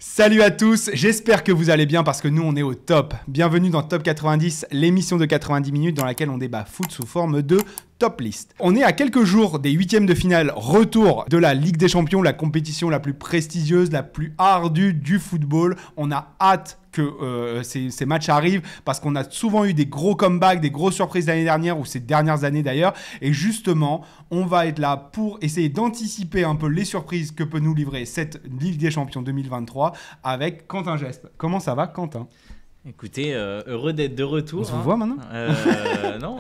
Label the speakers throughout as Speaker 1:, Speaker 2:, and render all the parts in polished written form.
Speaker 1: Salut à tous, j'espère que vous allez bien parce que nous on est au top. Bienvenue dans Top 90, l'émission de 90 minutes dans laquelle on débat foot sous forme de top list. On est à quelques jours des huitièmes de finale, retour de la Ligue des Champions, la compétition la plus prestigieuse, la plus ardue du football. On a hâte que ces matchs arrivent parce qu'on a souvent eu des gros comebacks, des grosses surprises l'année dernière ou ces dernières années d'ailleurs. Et justement, on va être là pour essayer d'anticiper un peu les surprises que peut nous livrer cette Ligue des Champions 2023 avec Quentin Gespe. Comment ça va, Quentin ?
Speaker 2: Écoutez, heureux d'être de retour.
Speaker 1: On se voit maintenant ?
Speaker 2: Non.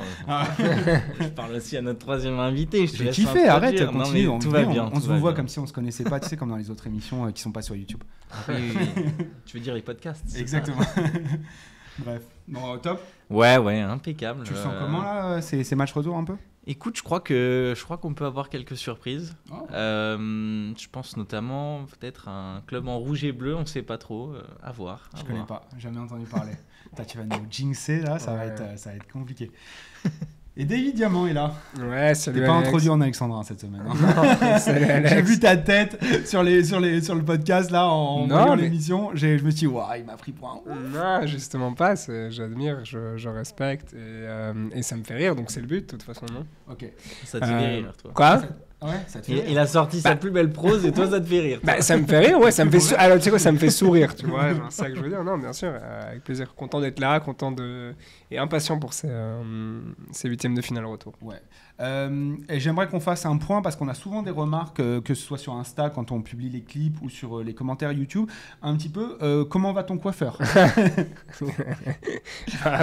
Speaker 2: Je parle aussi à notre troisième invité.
Speaker 1: J'ai kiffé, arrête, continue.
Speaker 2: Tout va bien.
Speaker 1: On se voit comme si on se connaissait pas, tu sais, comme dans les autres émissions qui sont pas sur YouTube.
Speaker 2: Oui. Tu veux dire les podcasts ?
Speaker 1: Exactement. Bref, bon, top.
Speaker 2: Ouais, impeccable.
Speaker 1: Tu le sens comment là, ces matchs retour un peu ?
Speaker 2: Écoute, je crois qu'on peut avoir quelques surprises.
Speaker 1: Oh.
Speaker 2: Je pense notamment peut-être un club en rouge et bleu, on ne sait pas trop. À voir.
Speaker 1: Je connais pas, jamais entendu parler. Tu vas nous jinxer là, ça va être compliqué. Et David Diamant est là.
Speaker 3: Ouais, salut.
Speaker 1: T'es pas introduit en Alexandrin cette semaine. Hein.
Speaker 3: Non, salut Alex.
Speaker 1: J'ai vu ta tête sur le podcast là en voyant l'émission. Je me suis dit, waouh, il m'a pris pour un ouf.
Speaker 3: Non, justement pas. J'admire, je respecte et ça me fait rire. Donc c'est le but de toute façon, non ?
Speaker 1: Ok.
Speaker 2: Ça te fait rire, toi.
Speaker 3: Quoi ?
Speaker 1: Ouais, ça te fait rire.
Speaker 2: Il a sorti sa plus belle prose et toi ça te fait rire.
Speaker 3: Ça me fait rire, ouais, ça me fait alors tu sais quoi, ça me fait sourire, tu vois, genre, c'est ça que je veux dire. Non, bien sûr, avec plaisir, content d'être là, et impatient pour ces huitièmes de finale retour.
Speaker 1: Ouais. Et j'aimerais qu'on fasse un point parce qu'on a souvent des remarques, que ce soit sur Insta quand on publie les clips ou sur les commentaires YouTube, un petit peu comment va ton coiffeur ?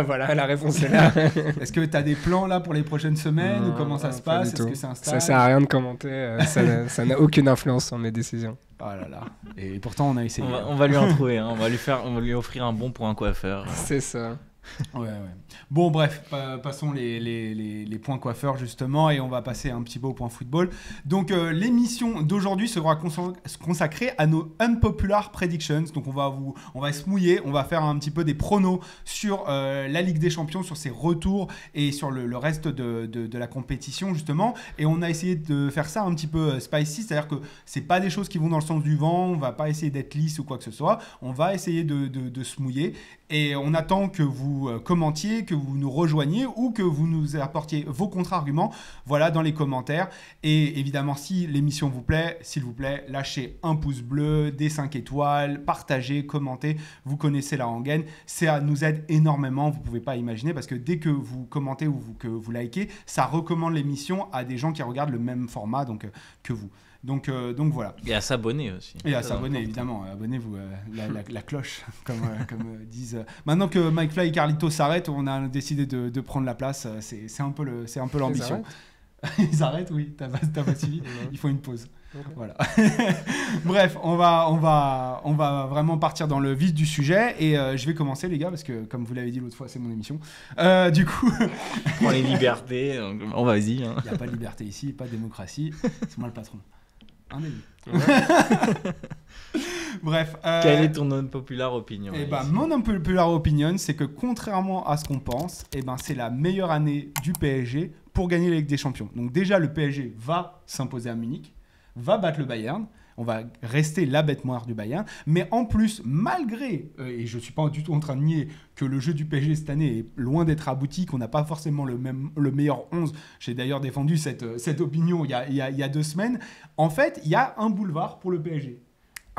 Speaker 3: Voilà, la réponse est là.
Speaker 1: Est-ce que tu as des plans là pour les prochaines semaines ou comment ça se passe ? Est-ce que c'est un stage ?
Speaker 3: Ça sert à rien de commenter, ça n'a aucune influence sur mes décisions.
Speaker 1: Oh là là. Et pourtant on a essayé.
Speaker 2: On va lui en trouver, hein. On va lui offrir un bon pour un coiffeur.
Speaker 3: C'est ça.
Speaker 1: Ouais. Bon, bref, passons les points coiffeurs justement et on va passer un petit peu au point football. Donc, l'émission d'aujourd'hui sera consacrée à nos unpopular predictions. Donc, on va se mouiller, on va faire un petit peu des pronos sur la Ligue des Champions, sur ses retours et sur le reste de la compétition justement. Et on a essayé de faire ça un petit peu spicy, c'est-à-dire que c'est pas des choses qui vont dans le sens du vent. On va pas essayer d'être lisse ou quoi que ce soit. On va essayer de se mouiller. Et on attend que vous commentiez, que vous nous rejoigniez ou que vous nous apportiez vos contre-arguments, voilà, dans les commentaires. Et évidemment, si l'émission vous plaît, s'il vous plaît, lâchez un pouce bleu, des 5 étoiles, partagez, commentez. Vous connaissez la rengaine. Ça nous aide énormément, vous ne pouvez pas imaginer, parce que dès que vous commentez ou que vous likez, ça recommande l'émission à des gens qui regardent le même format que vous. Donc voilà.
Speaker 2: Et à s'abonner aussi.
Speaker 1: Et à s'abonner, évidemment. Abonnez-vous, la cloche, comme disent. Maintenant que Mike Fly et Carlito s'arrêtent, on a décidé de prendre la place. C'est un peu l'ambition. Ils arrêtent, oui. T'as pas suivi. Il faut une pause. Okay. Voilà. Bref, on va vraiment partir dans le vif du sujet et je vais commencer, les gars, parce que comme vous l'avez dit l'autre fois, c'est mon émission. Du coup,
Speaker 2: prends les libertés. On va, vas-y. Hein.
Speaker 1: Il n'y a pas de liberté ici, pas de démocratie. C'est moi le patron. Un début. Bref.
Speaker 2: Quelle est ton unpopular opinion ?
Speaker 1: Mon unpopular opinion, c'est que contrairement à ce qu'on pense, c'est la meilleure année du PSG pour gagner la Ligue des Champions. Donc déjà, le PSG va s'imposer à Munich, va battre le Bayern. On va rester la bête noire du Bayern. Mais en plus, malgré, et je ne suis pas du tout en train de nier que le jeu du PSG cette année est loin d'être abouti, qu'on n'a pas forcément le meilleur 11. J'ai d'ailleurs défendu cette opinion il y a 2 semaines. En fait, il y a un boulevard pour le PSG.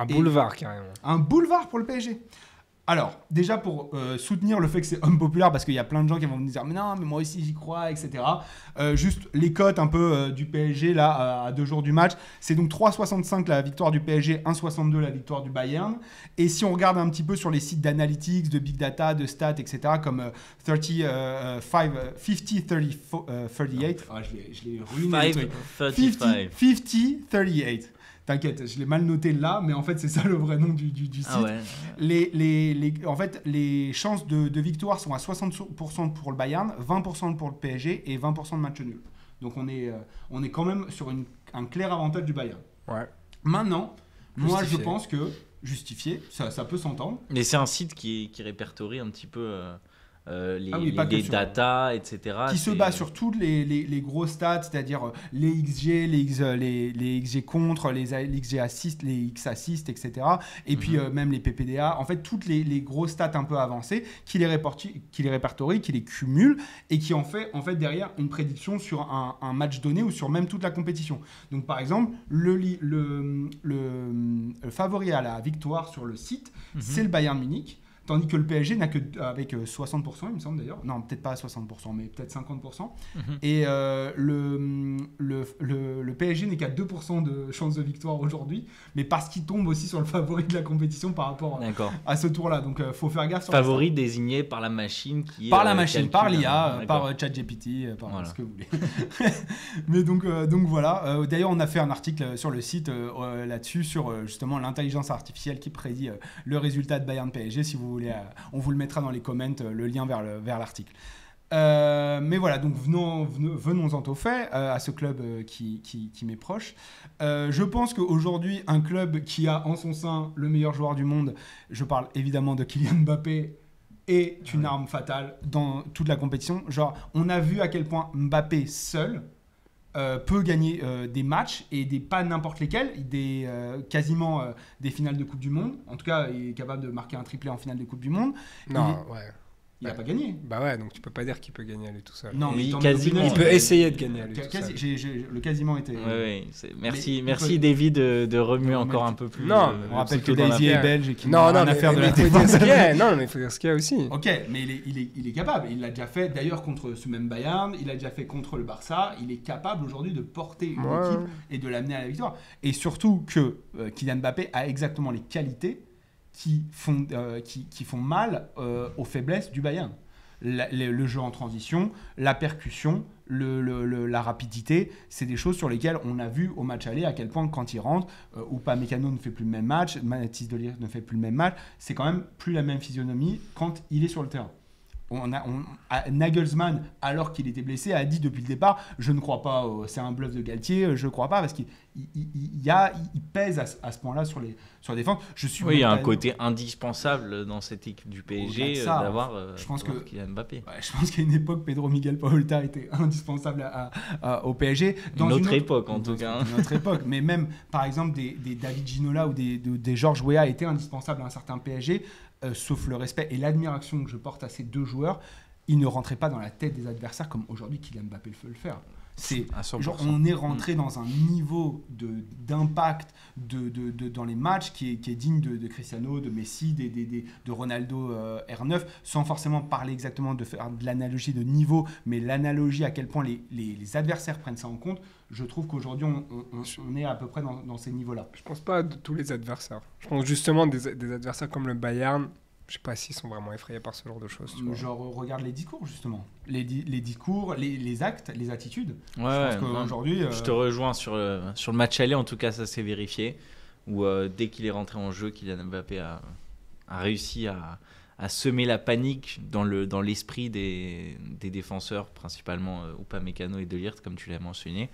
Speaker 3: Boulevard, carrément. Un
Speaker 1: boulevard pour le PSG. Alors, déjà pour soutenir le fait que c'est unpopular, parce qu'il y a plein de gens qui vont me dire « Mais non, mais moi aussi j'y crois, etc. » Juste les cotes un peu du PSG, là, à 2 jours du match. C'est donc 3,65 la victoire du PSG, 1,62 la victoire du Bayern. Et si on regarde un petit peu sur les sites d'analytics, de big data, de stats, etc., comme 50-38... je l'ai ruiné. 50-38. T'inquiète, je l'ai mal noté là, mais en fait, c'est ça le vrai nom du site.
Speaker 2: Ah ouais.
Speaker 1: En fait, les chances de victoire sont à 60% pour le Bayern, 20% pour le PSG et 20% de match nul. Donc, on est quand même sur un clair avantage du Bayern.
Speaker 3: Ouais.
Speaker 1: Maintenant, moi, je pense que justifié, ça peut s'entendre.
Speaker 2: Mais c'est un site qui répertorie un petit peu les datas, etc.
Speaker 1: Qui se base sur toutes les gros stats, c'est-à-dire les XG, les XG contre, les XG assist, les X assist, etc. Et puis même les PPDA. En fait, toutes les grosses stats un peu avancées, qui les répertorie, qui les cumule et qui en fait derrière une prédiction sur un match donné ou sur même toute la compétition. Donc par exemple, le favori à la victoire sur le site, c'est le Bayern Munich. Tandis que le PSG n'a que avec 60%, il me semble d'ailleurs. Non, peut-être pas 60%, mais peut-être 50%. Et le PSG n'est qu'à 2% de chance de victoire aujourd'hui, mais parce qu'il tombe aussi sur le favori de la compétition par rapport à ce tour-là. Donc, faut faire gaffe.
Speaker 2: Favori désigné par la machine qui
Speaker 1: par la machine, par l'IA, par ChatGPT, par ce que vous voulez. Mais donc voilà. D'ailleurs, on a fait un article sur le site là-dessus, sur justement l'intelligence artificielle qui prédit le résultat de Bayern PSG. Si vous voulez, on vous le mettra dans les comments, le lien vers l'article. Mais voilà, donc venons-en au fait, à ce club qui m'est proche. Je pense qu'aujourd'hui, un club qui a en son sein le meilleur joueur du monde, je parle évidemment de Kylian Mbappé, est une arme fatale dans toute la compétition. Genre, on a vu à quel point Mbappé seul peut gagner des matchs et pas n'importe lesquels, quasiment des finales de Coupe du Monde. En tout cas, il est capable de marquer un triplé en finale de Coupe du Monde. Il n'a pas gagné.
Speaker 3: Bah ouais, donc tu peux pas dire qu'il peut gagner à lui tout seul.
Speaker 1: Non, mais
Speaker 2: quasiment.
Speaker 3: Il peut essayer de gagner à lui tout seul.
Speaker 1: Le quasiment était...
Speaker 2: Merci David de remuer encore un peu plus.
Speaker 3: Non,
Speaker 1: on rappelle que Daisy est belge et qu'il
Speaker 3: n'a
Speaker 1: rien à faire de la défense.
Speaker 3: Non, mais il faut dire ce qu'il y a aussi.
Speaker 1: Ok, mais il est capable. Il l'a déjà fait d'ailleurs contre ce même Bayern, il l'a déjà fait contre le Barça. Il est capable aujourd'hui de porter une équipe et de l'amener à la victoire. Et surtout que Kylian Mbappé a exactement les qualités qui font mal aux faiblesses du Bayern. Le jeu en transition, la percussion, la rapidité, c'est des choses sur lesquelles on a vu au match aller à quel point quand il rentre, Upamecano ne fait plus le même match, Mathys de Ligt ne fait plus le même match, c'est quand même plus la même physionomie quand il est sur le terrain. Nagelsmann, alors qu'il était blessé, a dit depuis le départ, je ne crois pas, c'est un bluff de Galtier, je ne crois pas, parce qu'il pèse à ce point-là sur les défenses.
Speaker 2: Il y a un côté indispensable dans cette équipe du PSG d'avoir Kylian Mbappé.
Speaker 1: Ouais, je pense qu'à une époque, Pedro Miguel Paolta était indispensable au PSG.
Speaker 2: Dans une autre époque, en tout cas.
Speaker 1: Une autre époque, mais même, par exemple, des David Ginola ou des Georges Weah étaient indispensables à un certain PSG. Sauf le respect et l'admiration que je porte à ces deux joueurs, ils ne rentraient pas dans la tête des adversaires comme aujourd'hui Kylian Mbappé peut le faire. On est rentré dans un niveau d'impact dans les matchs qui est digne de Cristiano, de Messi, de Ronaldo R9, sans forcément parler exactement de faire de l'analogie de niveau, mais l'analogie à quel point les adversaires prennent ça en compte. Je trouve qu'aujourd'hui, on est à peu près dans ces niveaux-là.
Speaker 3: Je pense pas de tous les adversaires. Je pense justement des adversaires comme le Bayern. Je sais pas s'ils sont vraiment effrayés par ce genre de choses.
Speaker 1: Genre, regarde les discours, justement. Les discours, les actes, les attitudes.
Speaker 2: Je pense qu'aujourd'hui... Je te rejoins sur le match aller, en tout cas, ça s'est vérifié. Où dès qu'il est rentré en jeu, Kylian Mbappé a réussi à semer la panique dans l'esprit des défenseurs, principalement Upamecano et De Ligt, comme tu l'as mentionné.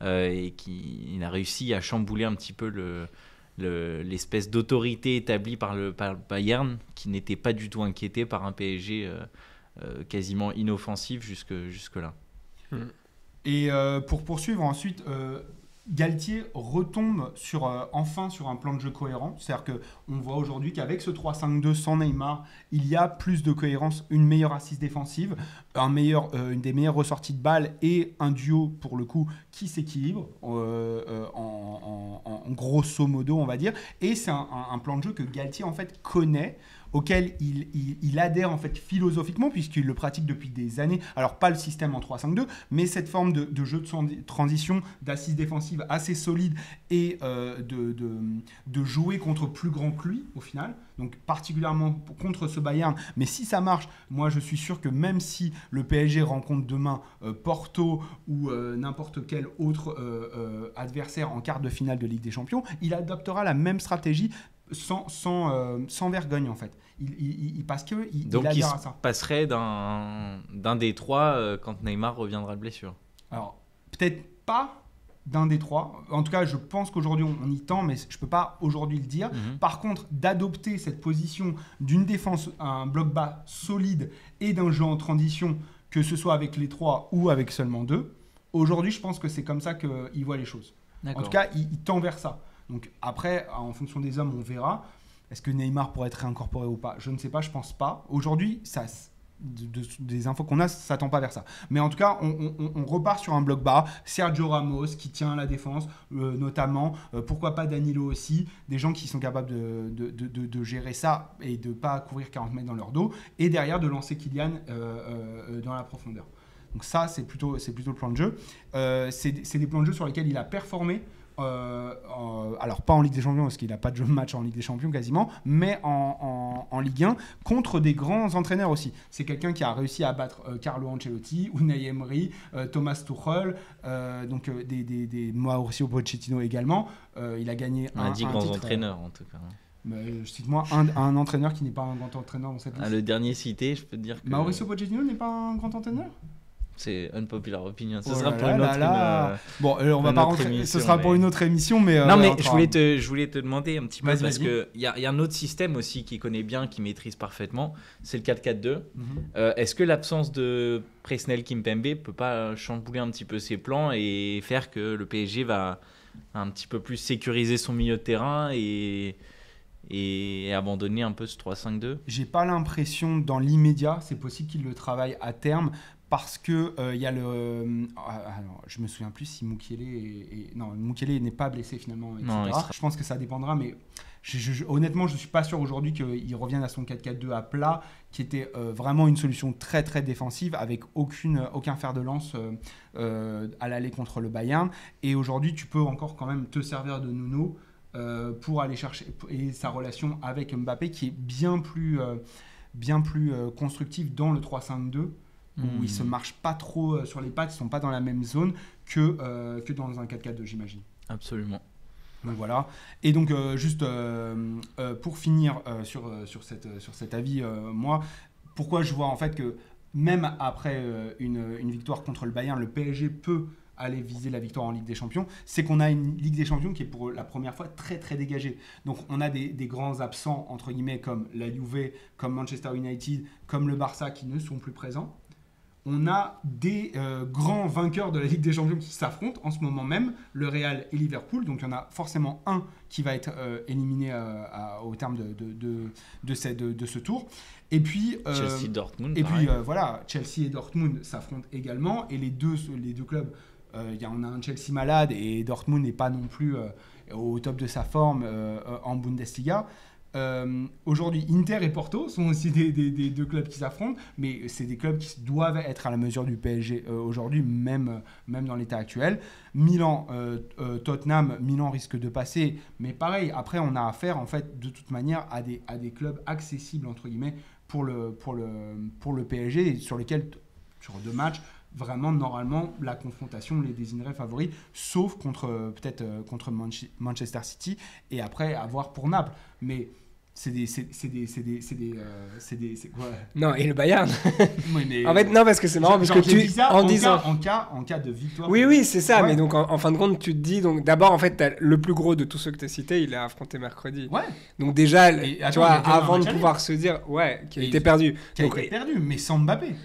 Speaker 2: Et qu'il a réussi à chambouler un petit peu l'espèce d'autorité établie par le Bayern, qui n'était pas du tout inquiété par un PSG quasiment inoffensif jusque-là.
Speaker 1: Et pour poursuivre ensuite, Galtier retombe enfin sur un plan de jeu cohérent. C'est-à-dire qu'on voit aujourd'hui qu'avec ce 3-5-2 sans Neymar, il y a plus de cohérence, une meilleure assise défensive, une des meilleures ressorties de balles et un duo, pour le coup, qui s'équilibre en grosso modo, on va dire. Et c'est un plan de jeu que Galtier, en fait, connaît, auquel il adhère en fait philosophiquement puisqu'il le pratique depuis des années. Alors pas le système en 3-5-2, mais cette forme de jeu de transition, d'assise défensive assez solide et de jouer contre plus grand que lui au final. Donc particulièrement contre ce Bayern. Mais si ça marche, moi je suis sûr que même si le PSG rencontre demain Porto ou n'importe quel autre adversaire en quart de finale de Ligue des Champions, il adoptera la même stratégie sans vergogne en fait. Parce qu'il
Speaker 2: donc
Speaker 1: adhère à ça.
Speaker 2: Passerait d'un des trois quand Neymar reviendra de blessure.
Speaker 1: Alors peut-être pas, d'un des trois. En tout cas, je pense qu'aujourd'hui, on y tend, mais je ne peux pas aujourd'hui le dire. Par contre, d'adopter cette position d'une défense, un bloc bas solide et d'un jeu en transition, que ce soit avec les 3 ou avec seulement 2, aujourd'hui, je pense que c'est comme ça qu'il voit les choses.
Speaker 2: D'accord.
Speaker 1: En tout cas, il tend vers ça. Donc après, en fonction des hommes, on verra. Est-ce que Neymar pourrait être réincorporé ou pas ? Je ne sais pas, je ne pense pas. Aujourd'hui, des infos qu'on a, ça tend pas vers ça. Mais en tout cas, on repart sur un bloc bas. Sergio Ramos qui tient la défense, notamment. Pourquoi pas Danilo aussi. Des gens qui sont capables de gérer ça et de ne pas courir 40 mètres dans leur dos. Et derrière, de lancer Kylian dans la profondeur. Donc ça, c'est plutôt le plan de jeu. C'est des plans de jeu sur lesquels il a performé. Alors pas en Ligue des Champions parce qu'il n'a pas de jeu de match en Ligue des Champions quasiment, mais en Ligue 1 contre des grands entraîneurs aussi. C'est quelqu'un qui a réussi à battre Carlo Ancelotti, Unai Emery, Thomas Tuchel, donc des Mauricio Pochettino également. Il a gagné
Speaker 2: on a dit grands
Speaker 1: titre,
Speaker 2: entraîneurs en tout cas.
Speaker 1: Cite-moi un entraîneur qui n'est pas un grand entraîneur dans cette liste.
Speaker 2: Le dernier cité, je peux te dire que
Speaker 1: Mauricio Pochettino n'est pas un grand entraîneur ?
Speaker 2: C'est unpopular opinion. Ce
Speaker 1: Oh
Speaker 2: sera
Speaker 1: là
Speaker 2: pour
Speaker 1: là
Speaker 2: une autre.
Speaker 1: là. Bon, on va pas rentrer.
Speaker 2: Émission,
Speaker 1: Ce sera pour une autre émission, mais.
Speaker 2: Non, mais je voulais te demander un petit peu
Speaker 1: Vas-y,
Speaker 2: parce
Speaker 1: vas-y.
Speaker 2: que il y a un autre système aussi qui connaît bien, qui maîtrise parfaitement. C'est le 4-4-2. Est-ce que l'absence de Presnel Kimpembe peut pas chambouler un petit peu ses plans et faire que le PSG va un petit peu plus sécuriser son milieu de terrain et abandonner un peu ce 3-5-2?
Speaker 1: J'ai pas l'impression dans l'immédiat. C'est possible qu'il le travaille à terme. Parce que il y a alors, je me souviens plus si Mukiele non, Mukiele n'est pas blessé finalement, etc.
Speaker 2: Non,
Speaker 1: Je pense que ça dépendra, mais honnêtement, je suis pas sûr aujourd'hui qu'il revienne à son 4-4-2 à plat, qui était vraiment une solution très très défensive avec aucun fer de lance à l'aller contre le Bayern. Et aujourd'hui, tu peux encore quand même te servir de Nuno pour aller chercher et sa relation avec Mbappé qui est bien plus constructive dans le 3-5-2. Où ils se marchent pas trop sur les pattes, ils sont pas dans la même zone que dans un 4-4-2, j'imagine.
Speaker 2: Absolument.
Speaker 1: Donc voilà. Et donc juste pour finir sur cet avis, moi, pourquoi je vois en fait que même après une victoire contre le Bayern, le PSG peut aller viser la victoire en Ligue des Champions, c'est qu'on a une Ligue des Champions qui est pour la première fois très très dégagée. Donc on a des grands absents entre guillemets comme la Juve, comme Manchester United, comme le Barça qui ne sont plus présents. On a des grands vainqueurs de la Ligue des Champions qui s'affrontent en ce moment même, le Real et Liverpool. Donc il y en a forcément un qui va être éliminé au terme de ce tour. Et puis
Speaker 2: Chelsea-Dortmund.
Speaker 1: Et puis voilà, Chelsea et Dortmund s'affrontent également. Et les deux clubs, on a un Chelsea malade et Dortmund n'est pas non plus au top de sa forme en Bundesliga. Aujourd'hui, Inter et Porto sont aussi des deux clubs qui s'affrontent, mais c'est des clubs qui doivent être à la mesure du PSG aujourd'hui, même dans l'état actuel. Milan, Tottenham, Milan risque de passer, mais pareil, après on a affaire en fait de toute manière à des clubs accessibles entre guillemets pour le PSG, sur lesquels sur 2 matchs, vraiment, normalement, la confrontation les désignerait favoris, sauf peut-être contre Manchester City, et après, à voir pour Naples. Mais c'est quoi ?
Speaker 3: Non, et le Bayern.
Speaker 1: Oui, mais
Speaker 3: en fait, non, parce que c'est marrant, parce que
Speaker 1: en cas de victoire.
Speaker 3: Oui, c'est ça,
Speaker 1: ouais.
Speaker 3: mais donc en fin de compte, tu te dis, donc d'abord, en fait, le plus gros de tous ceux que tu as cités, il est affronté mercredi.
Speaker 1: Ouais.
Speaker 3: Donc déjà,
Speaker 1: Et,
Speaker 3: tu vois, avant de
Speaker 1: aller.
Speaker 3: pouvoir se dire, qu'il a été perdu.
Speaker 1: Qui a été perdu, mais sans Mbappé.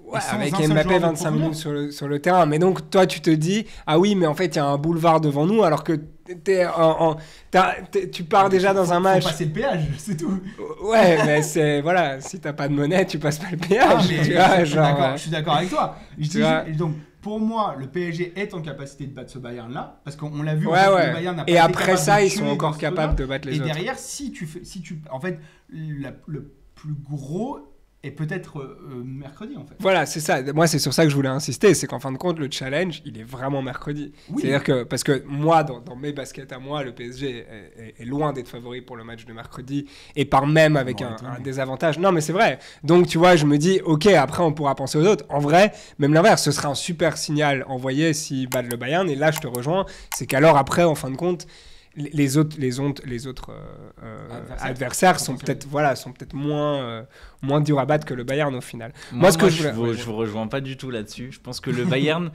Speaker 3: Ouais,
Speaker 1: sans
Speaker 3: avec
Speaker 1: un seul
Speaker 3: Mbappé
Speaker 1: joueur de
Speaker 3: 25 minutes sur le terrain. Mais donc, toi, tu te dis, ah oui, mais en fait, il y a un boulevard devant nous, alors que tu pars déjà dans un match.
Speaker 1: Faut passer le péage, c'est tout.
Speaker 3: Ouais, mais c'est, voilà, si t'as pas de monnaie, tu passes pas le péage.
Speaker 1: Mais
Speaker 3: tu vois,
Speaker 1: je suis d'accord avec toi. Donc, pour moi, le PSG est en capacité de battre ce Bayern-là, parce qu'on l'a vu.
Speaker 3: Ouais.
Speaker 1: Le Bayern n'a pas
Speaker 3: et
Speaker 1: été
Speaker 3: après
Speaker 1: capable
Speaker 3: ça,
Speaker 1: de
Speaker 3: ils sont
Speaker 1: tuer
Speaker 3: encore
Speaker 1: ce
Speaker 3: capables
Speaker 1: truc-là.
Speaker 3: de battre les autres.
Speaker 1: Et derrière, en fait, le plus gros est peut-être mercredi, en fait.
Speaker 3: Voilà, c'est ça. Moi, c'est sur ça que je voulais insister. C'est qu'en fin de compte, le challenge, il est vraiment mercredi.
Speaker 1: Oui.
Speaker 3: C'est-à-dire que, parce que moi, dans mes baskets à moi, le PSG est loin d'être favori pour le match de mercredi et par même avec un désavantage. Non, mais c'est vrai. Donc, tu vois, je me dis, ok, après, on pourra penser aux autres. En vrai, même l'inverse, ce sera un super signal envoyé s'ils battent le Bayern. Et là, je te rejoins. C'est qu'alors, après, en fin de compte, les autres adversaires sont peut-être moins durs à battre que le Bayern au final.
Speaker 2: Je vous rejoins pas du tout là-dessus. Je pense que le Bayern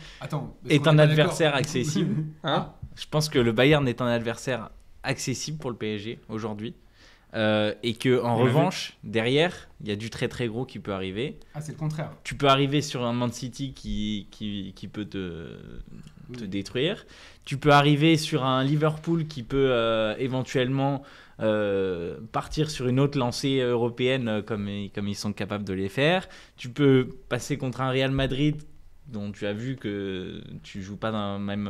Speaker 2: est un adversaire accessible. Je pense que le Bayern est un adversaire accessible pour le PSG aujourd'hui. Et que en revanche, derrière, il y a du très très gros qui peut arriver.
Speaker 1: Ah, c'est le contraire.
Speaker 2: Tu peux arriver sur un Man City qui peut te détruire. Tu peux arriver sur un Liverpool qui peut éventuellement partir sur une autre lancée européenne comme ils sont capables de les faire. Tu peux passer contre un Real Madrid dont tu as vu que tu joues pas dans la même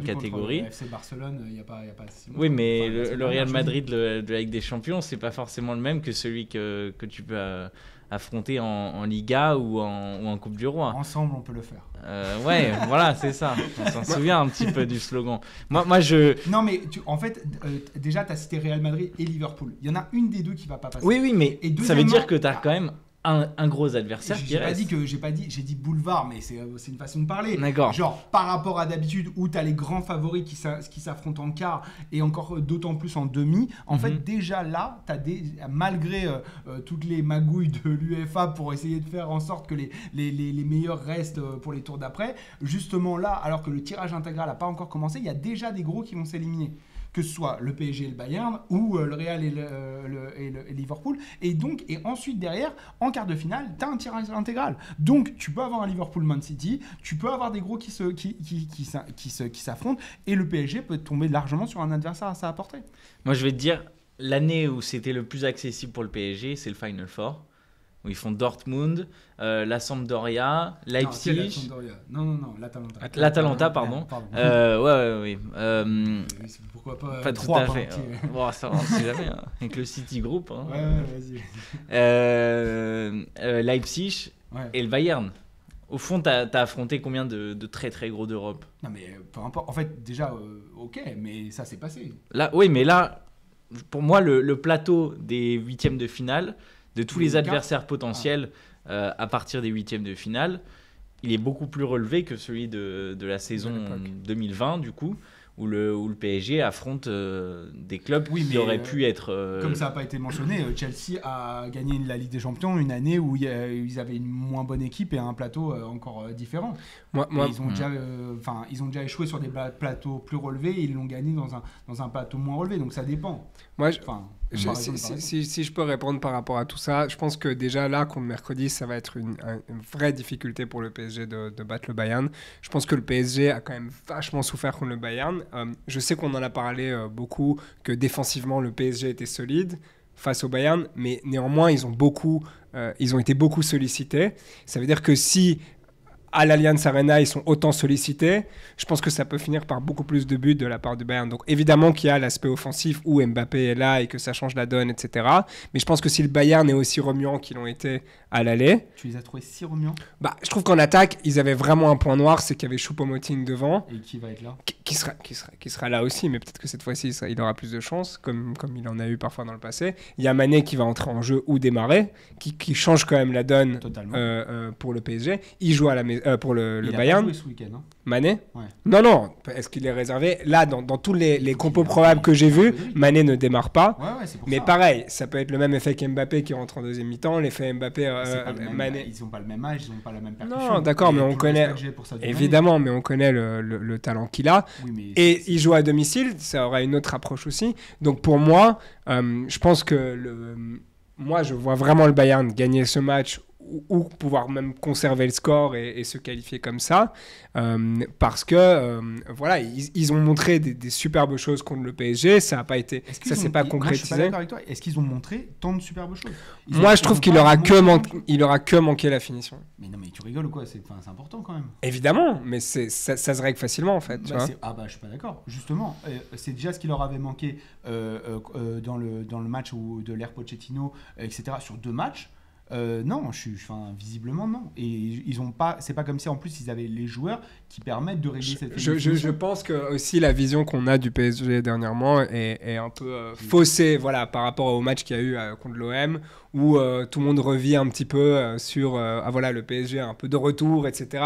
Speaker 2: catégorie.
Speaker 1: Le FC Barcelone, il y a pas si
Speaker 2: oui, mais le Real Madrid de la Ligue des Champions, c'est pas forcément le même que celui que tu peux affronter en Liga ou en Coupe du Roi.
Speaker 1: Ensemble, on peut le faire.
Speaker 2: Ouais, voilà, c'est ça. On s'en souvient un petit peu du slogan. Non,
Speaker 1: mais en fait, déjà, tu as cité Real Madrid et Liverpool. Il y en a une des deux qui va pas passer.
Speaker 2: Oui, mais ça veut dire que tu as quand même un gros adversaire qui reste.
Speaker 1: J'ai dit boulevard, mais c'est une façon de parler.
Speaker 2: D'accord.
Speaker 1: Genre par rapport à d'habitude où tu as les grands favoris qui s'affrontent en quart et encore d'autant plus en demi. En fait, déjà là, malgré toutes les magouilles de l'UEFA pour essayer de faire en sorte que les meilleurs restent pour les tours d'après, justement là, alors que le tirage intégral n'a pas encore commencé, il y a déjà des gros qui vont s'éliminer. Que ce soit le PSG et le Bayern ou le Real et le Liverpool. Et ensuite, derrière, en quart de finale, tu as un tirage intégral. Donc, tu peux avoir un Liverpool-Man City, tu peux avoir des gros qui s'affrontent, et le PSG peut tomber largement sur un adversaire à sa portée.
Speaker 2: Moi, je vais te dire, l'année où c'était le plus accessible pour le PSG, c'est le Final Four. Où ils font Dortmund, la Sampdoria, Leipzig.
Speaker 1: Non,
Speaker 2: l'Atalanta, pardon. Oui.
Speaker 1: Pourquoi pas,
Speaker 2: pas
Speaker 1: 3
Speaker 2: tout à fait. Bon, ça, on ne sait jamais. Avec le City Group. Hein.
Speaker 1: Vas-y.
Speaker 2: Leipzig et le Bayern. Au fond, tu as affronté combien de très très gros d'Europe?
Speaker 1: Non, mais peu importe. En fait, déjà, ok, mais ça s'est passé.
Speaker 2: Mais là, pour moi, le plateau des huitièmes de finale, de tous les adversaires potentiels à partir des huitièmes de finale, il est beaucoup plus relevé que celui de la saison 2020 du coup, où le PSG affronte des clubs qui auraient pu être...
Speaker 1: Comme ça n'a pas été mentionné, Chelsea a gagné la Ligue des Champions une année où ils avaient une moins bonne équipe et un plateau encore différent. Ils ont déjà échoué sur des plateaux plus relevés et ils l'ont gagné dans un plateau moins relevé, donc ça dépend.
Speaker 3: Si je peux répondre par rapport à tout ça, je pense que déjà là, contre mercredi, ça va être une vraie difficulté pour le PSG de battre le Bayern. Je pense que le PSG a quand même vachement souffert contre le Bayern. Je sais qu'on en a parlé beaucoup, que défensivement, le PSG était solide face au Bayern, mais néanmoins, ils ont été beaucoup sollicités. Ça veut dire que si à l'Allianz Arena, ils sont autant sollicités, je pense que ça peut finir par beaucoup plus de buts de la part du Bayern. Donc évidemment qu'il y a l'aspect offensif où Mbappé est là et que ça change la donne, etc. Mais je pense que si le Bayern est aussi remuant qu'ils l'ont été à l'aller...
Speaker 1: Tu les as trouvés si remuants ?
Speaker 3: Je trouve qu'en attaque, ils avaient vraiment un point noir, c'est qu'il y avait Choupo-Moting devant.
Speaker 1: Et qui va être là ?
Speaker 3: Qui sera là aussi, mais peut-être que cette fois-ci, il aura plus de chance, comme il en a eu parfois dans le passé. Il y a Mané qui va entrer en jeu ou démarrer, qui change quand même la donne pour le PSG. Il joue pour le Bayern.
Speaker 1: Il a pas joué ce week-end, hein.
Speaker 3: Mané ?
Speaker 1: Ouais.
Speaker 3: Non. Est-ce qu'il est réservé ? Là, dans tous les compos probables que j'ai vus, Mané ne démarre pas.
Speaker 1: Ouais, c'est pour
Speaker 3: mais
Speaker 1: ça.
Speaker 3: Pareil, ça peut être le même effet qu'Mbappé qui rentre en deuxième mi-temps. L'effet Mbappé, Mané.
Speaker 1: Ils n'ont pas le même âge, ils n'ont pas la même percussion.
Speaker 3: Non, d'accord, mais on connaît. Évidemment, mais on connaît le talent qu'il a.
Speaker 1: Oui,
Speaker 3: et il joue à domicile, ça aura une autre approche aussi. Donc pour moi, je pense que moi, je vois vraiment le Bayern gagner ce match ou pouvoir même conserver le score et se qualifier comme ça, parce que ils ont montré des superbes choses contre le PSG, ça s'est pas concrétisé.
Speaker 1: Moi, je suis pas d'accord avec toi. Est-ce qu'ils ont montré tant de superbes choses ?
Speaker 3: Moi, je trouve qu'il aura que manqué la finition.
Speaker 1: Mais non, mais tu rigoles ou quoi ? C'est important quand même.
Speaker 3: Évidemment, mais ça se règle facilement en fait.
Speaker 1: Je suis pas d'accord. Justement, c'est déjà ce qui leur avait manqué dans le match de l'Air Pochettino, etc. Sur 2 matchs. Non, visiblement non. Et ils ont pas, c'est pas comme si en plus ils avaient les joueurs qui permettent de régler cette situation.
Speaker 3: Je pense que aussi la vision qu'on a du PSG dernièrement est un peu faussée, voilà, par rapport au match qu'il y a eu contre l'OM, où tout le monde revit un petit peu sur voilà, le PSG un peu de retour, etc.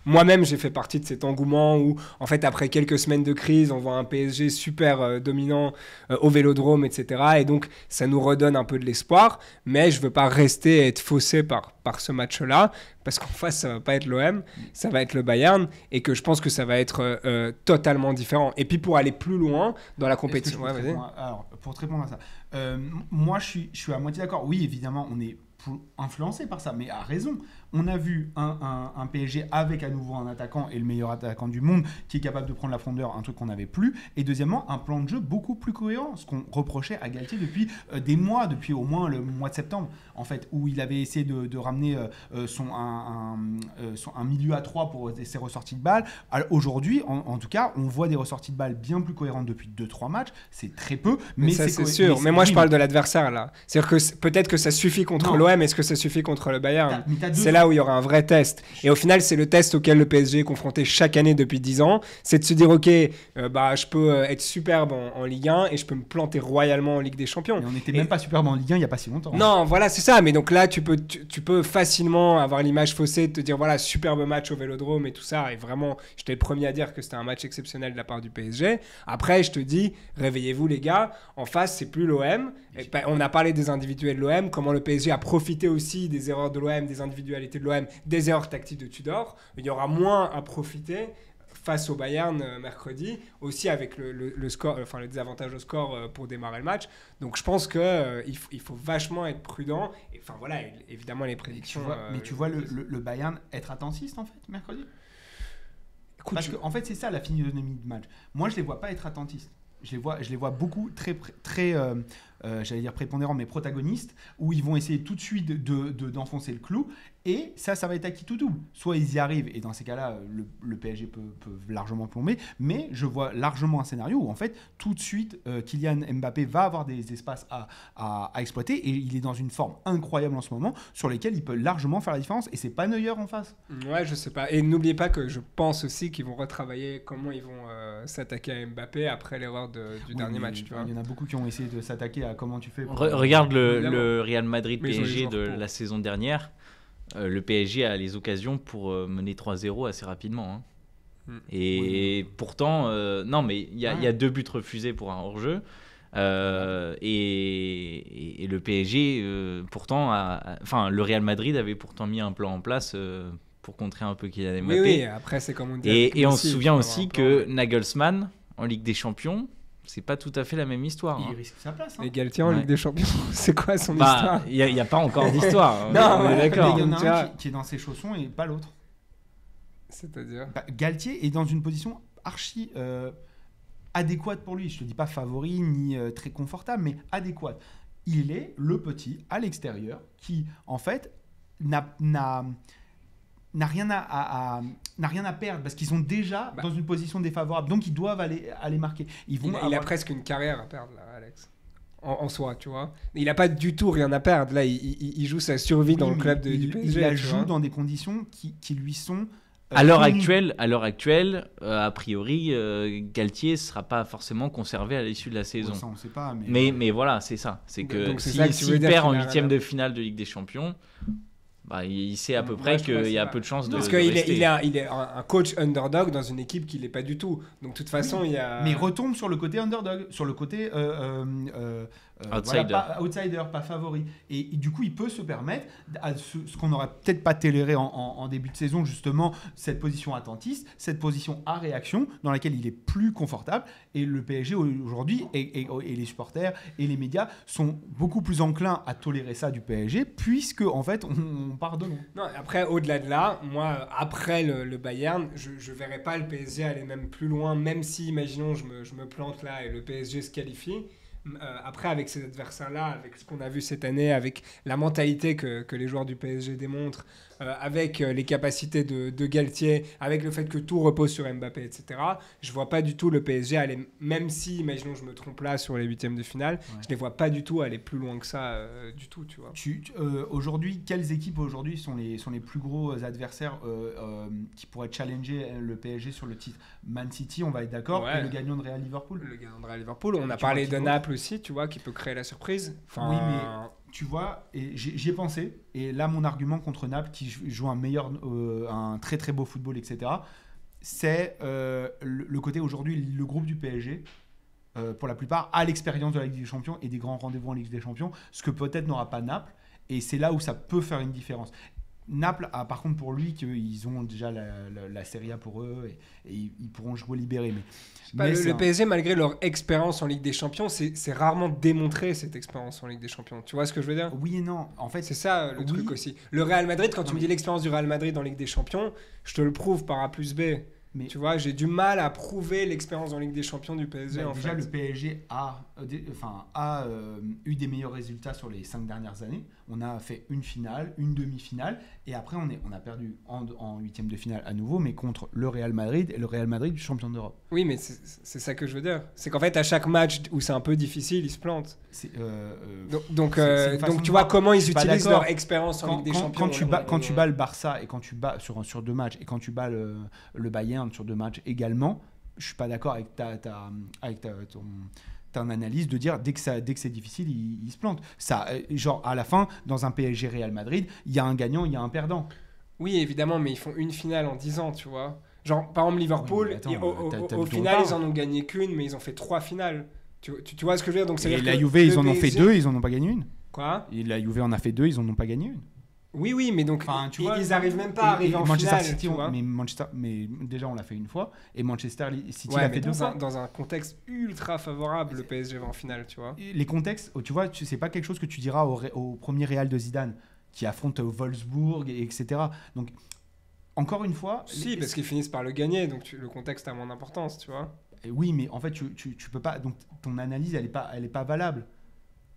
Speaker 3: Moi-même, j'ai fait partie de cet engouement où, en fait, après quelques semaines de crise, on voit un PSG super dominant au Vélodrome, etc. Et donc, ça nous redonne un peu de l'espoir. Mais je ne veux pas rester et être faussé par ce match-là, parce qu'en face, ça ne va pas être l'OM, ça va être le Bayern, et que je pense que ça va être totalement différent. Et puis, pour aller plus loin dans la compétition...
Speaker 1: Alors, pour te répondre à ça, moi, je suis à moitié d'accord. Oui, évidemment, on est influencé par ça, mais à raison. On a vu un PSG avec à nouveau un attaquant et le meilleur attaquant du monde qui est capable de prendre la profondeur, un truc qu'on n'avait plus. Et deuxièmement, un plan de jeu beaucoup plus cohérent, ce qu'on reprochait à Galtier depuis des mois, depuis au moins le mois de septembre, en fait, où il avait essayé de ramener un milieu à 3 pour ses ressorties de balles. Aujourd'hui, en tout cas, on voit des ressorties de balles bien plus cohérentes depuis 2-3 matchs. C'est très peu, mais
Speaker 3: ça, c'est sûr. Mais moi, je parle de l'adversaire, là. C'est-à-dire que peut-être que ça suffit contre l'OM, est-ce que ça suffit contre le Bayern ? C'est là où il y aura un vrai test. Et au final, c'est le test auquel le PSG est confronté chaque année depuis 10 ans. C'est de se dire, ok, je peux être superbe en Ligue 1 et je peux me planter royalement en Ligue des Champions.
Speaker 1: Et on n'était même pas superbe en Ligue 1 il n'y a pas si longtemps.
Speaker 3: Non, voilà, c'est ça. Mais donc là, tu peux facilement avoir l'image faussée de te dire, voilà, superbe match au Vélodrome et tout ça. Et vraiment, j'étais le premier à dire que c'était un match exceptionnel de la part du PSG. Après, je te dis, réveillez-vous les gars. En face, c'est plus l'OM. On a parlé des individuels de l'OM, comment le PSG a profité aussi des erreurs de l'OM, des individualités de l'OM, des erreurs tactiques de Tudor. Il y aura moins à profiter face au Bayern mercredi, aussi avec le score, enfin le désavantage au score pour démarrer le match. Donc je pense qu'il faut vachement être prudent. Et, enfin voilà, évidemment les prédictions.
Speaker 1: Mais tu vois le Bayern être attentiste en fait mercredi. Écoute, parce qu'en fait c'est ça la physionomie de match. Moi je les vois pas être attentistes. Je les vois beaucoup très j'allais dire prépondérants, mais protagonistes, où ils vont essayer tout de suite d'enfoncer le clou. Et ça va être à qui tout double. Soit ils y arrivent, et dans ces cas-là, le PSG peut largement plomber, mais je vois largement un scénario où, en fait, tout de suite, Kylian Mbappé va avoir des espaces à exploiter, et il est dans une forme incroyable en ce moment, sur lesquels il peut largement faire la différence, et c'est pas Neuer en face.
Speaker 3: Ouais, je sais pas. Et n'oubliez pas que je pense aussi qu'ils vont retravailler comment ils vont s'attaquer à Mbappé après l'erreur du dernier match. Tu vois.
Speaker 1: Il y en a beaucoup qui ont essayé de s'attaquer à comment tu fais.
Speaker 2: Regarde le Real Madrid PSG de la saison dernière. Le PSG a les occasions pour mener 3-0 assez rapidement. Hein. Et pourtant, non, mais il y a 2 buts refusés pour un hors-jeu. Et le PSG, pourtant, le Real Madrid avait pourtant mis un plan en place pour contrer un peu Kylian Mbappé.
Speaker 3: Oui, après, c'est comme on dit.
Speaker 2: Et on se souvient aussi que Nagelsmann, en Ligue des Champions, c'est pas tout à fait la même histoire.
Speaker 1: Il risque sa place.
Speaker 3: Et Galtier en Ligue des Champions, c'est quoi son histoire ?
Speaker 2: Il n'y a pas encore d'histoire.
Speaker 1: Non, d'accord. Il y en a un qui est dans ses chaussons et pas l'autre.
Speaker 3: C'est-à-dire
Speaker 1: Galtier est dans une position archi adéquate pour lui. Je te dis pas favori ni très confortable, mais adéquate. Il est le petit à l'extérieur qui, en fait, n'a rien à perdre parce qu'ils sont déjà dans une position défavorable, donc ils doivent aller marquer.
Speaker 3: Il a presque une carrière à perdre là, Alex, en soi, tu vois. Il n'a pas du tout rien à perdre là. Il joue sa survie dans le club du PSG.
Speaker 1: Il joue dans des conditions qui lui sont
Speaker 2: à l'heure actuelle, a priori, Galtier ne sera pas forcément conservé à l'issue de la saison.
Speaker 1: Ça, on ne sait pas.
Speaker 2: Mais voilà, c'est ça. C'est que s'il perd en 8e de finale de Ligue des Champions, il sait à peu près qu'il y a peu de chances de rester.
Speaker 3: Il est un coach underdog dans une équipe qu'il n'est pas du tout. Donc de toute façon, il y a...
Speaker 1: Mais il retombe sur le côté underdog, sur le côté outsider, pas favori. Et du coup, il peut se permettre ce qu'on n'aurait peut-être pas toléré en début de saison, justement, cette position attentiste, cette position à réaction, dans laquelle il est plus confortable. Et le PSG aujourd'hui, et les supporters et les médias sont beaucoup plus enclins à tolérer ça du PSG, puisque en fait, on pardonne.
Speaker 3: Non, après, au-delà de là, moi, après le Bayern, je ne verrais pas le PSG aller même plus loin, même si, imaginons, je me plante là et le PSG se qualifie. Après, avec ces adversaires-là, avec ce qu'on a vu cette année, avec la mentalité que les joueurs du PSG démontrent, avec les capacités de Galtier, avec le fait que tout repose sur Mbappé, etc., je vois pas du tout le PSG aller, même si, imaginons je me trompe là sur les huitièmes de finale, je les vois pas du tout aller plus loin que ça du tout, tu vois.
Speaker 1: Aujourd'hui, quelles équipes aujourd'hui sont les plus gros adversaires qui pourraient challenger le PSG sur le titre? Man City, on va être d'accord, et le gagnant de Real Liverpool.
Speaker 3: Le gagnant de Real Liverpool, on a parlé de Naples aussi, tu vois, qui peut créer la surprise. Enfin...
Speaker 1: Oui, mais tu vois, et j'y ai pensé, et là mon argument contre Naples, qui joue un très très beau football, etc., c'est le côté aujourd'hui, le groupe du PSG, pour la plupart, a l'expérience de la Ligue des Champions et des grands rendez-vous en Ligue des Champions, ce que peut-être n'aura pas Naples, et c'est là où ça peut faire une différence. Naples a par contre pour lui qu'ils ont déjà la Serie A pour eux et ils pourront jouer libérés. Mais
Speaker 3: le PSG, malgré leur expérience en Ligue des Champions, c'est rarement démontré cette expérience en Ligue des Champions. Tu vois ce que je veux dire?
Speaker 1: Oui et non. En fait,
Speaker 3: c'est ça le truc aussi. Le Real Madrid, quand tu me dis l'expérience du Real Madrid en Ligue des Champions, je te le prouve par A plus B. Mais tu vois, j'ai du mal à prouver l'expérience en Ligue des Champions du PSG.
Speaker 1: Déjà, le PSG a eu des meilleurs résultats sur les 5 dernières années. On a fait une finale, une demi-finale, et après on a perdu en huitième de finale à nouveau, mais contre le Real Madrid, et le Real Madrid champion d'Europe.
Speaker 3: Oui, mais c'est ça que je veux dire. C'est qu'en fait, à chaque match où c'est un peu difficile, ils se plantent. Donc tu vois comment ils utilisent leur expérience en Ligue des Champions.
Speaker 1: Quand tu bats le Barça, et quand tu bats sur 2 matchs, et quand tu bats le Bayern sur 2 matchs également, je suis pas d'accord avec ton analyse de dire dès que c'est difficile, il se plante. Ça, genre à la fin, dans un PSG Real Madrid, il y a un gagnant, il y a un perdant.
Speaker 3: Oui, évidemment, mais ils font une finale en 10 ans, tu vois. Genre, par exemple, Liverpool, au final, ils en ont gagné qu'une, mais ils ont fait 3 finales. Tu vois ce que je veux dire? Donc,
Speaker 1: et la Juve, ils en ont fait 2, ils en ont pas gagné une.
Speaker 3: Quoi?
Speaker 1: Et la Juve en a fait 2, ils en ont pas gagné une.
Speaker 3: Oui, mais donc ils arrivent même pas à arriver en
Speaker 1: Manchester
Speaker 3: finale.
Speaker 1: City, mais déjà on l'a fait une fois, et Manchester City l'a fait 2 fois.
Speaker 3: Dans un contexte ultra favorable, le PSG va en finale, tu vois.
Speaker 1: Les contextes, tu vois, c'est pas quelque chose que tu diras au premier Real de Zidane, qui affronte Wolfsburg, etc. Donc, encore une fois...
Speaker 3: Si, parce qu'ils finissent par le gagner, donc le contexte a moins d'importance, tu vois.
Speaker 1: Oui, mais en fait, tu peux pas... Donc, ton analyse, elle est pas valable.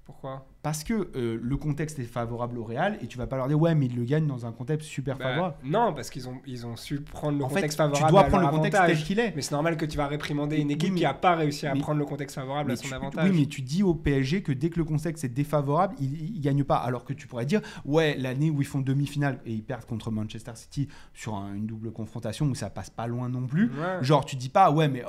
Speaker 3: Pourquoi?
Speaker 1: Parce que le contexte est favorable au Real et tu vas pas leur dire ouais mais ils le gagnent dans un contexte super favorable.
Speaker 3: Non, parce qu'ils ont su prendre le contexte favorable.
Speaker 1: Tu dois prendre le contexte tel qu'il est.
Speaker 3: Mais c'est normal que tu vas réprimander une équipe qui a pas réussi à prendre le contexte favorable à son avantage.
Speaker 1: Oui, mais tu dis au PSG que dès que le contexte est défavorable, ils gagnent pas. Alors que tu pourrais dire ouais l'année où ils font demi-finale et ils perdent contre Manchester City sur une double confrontation où ça passe pas loin non plus. Ouais. Genre tu dis pas ouais mais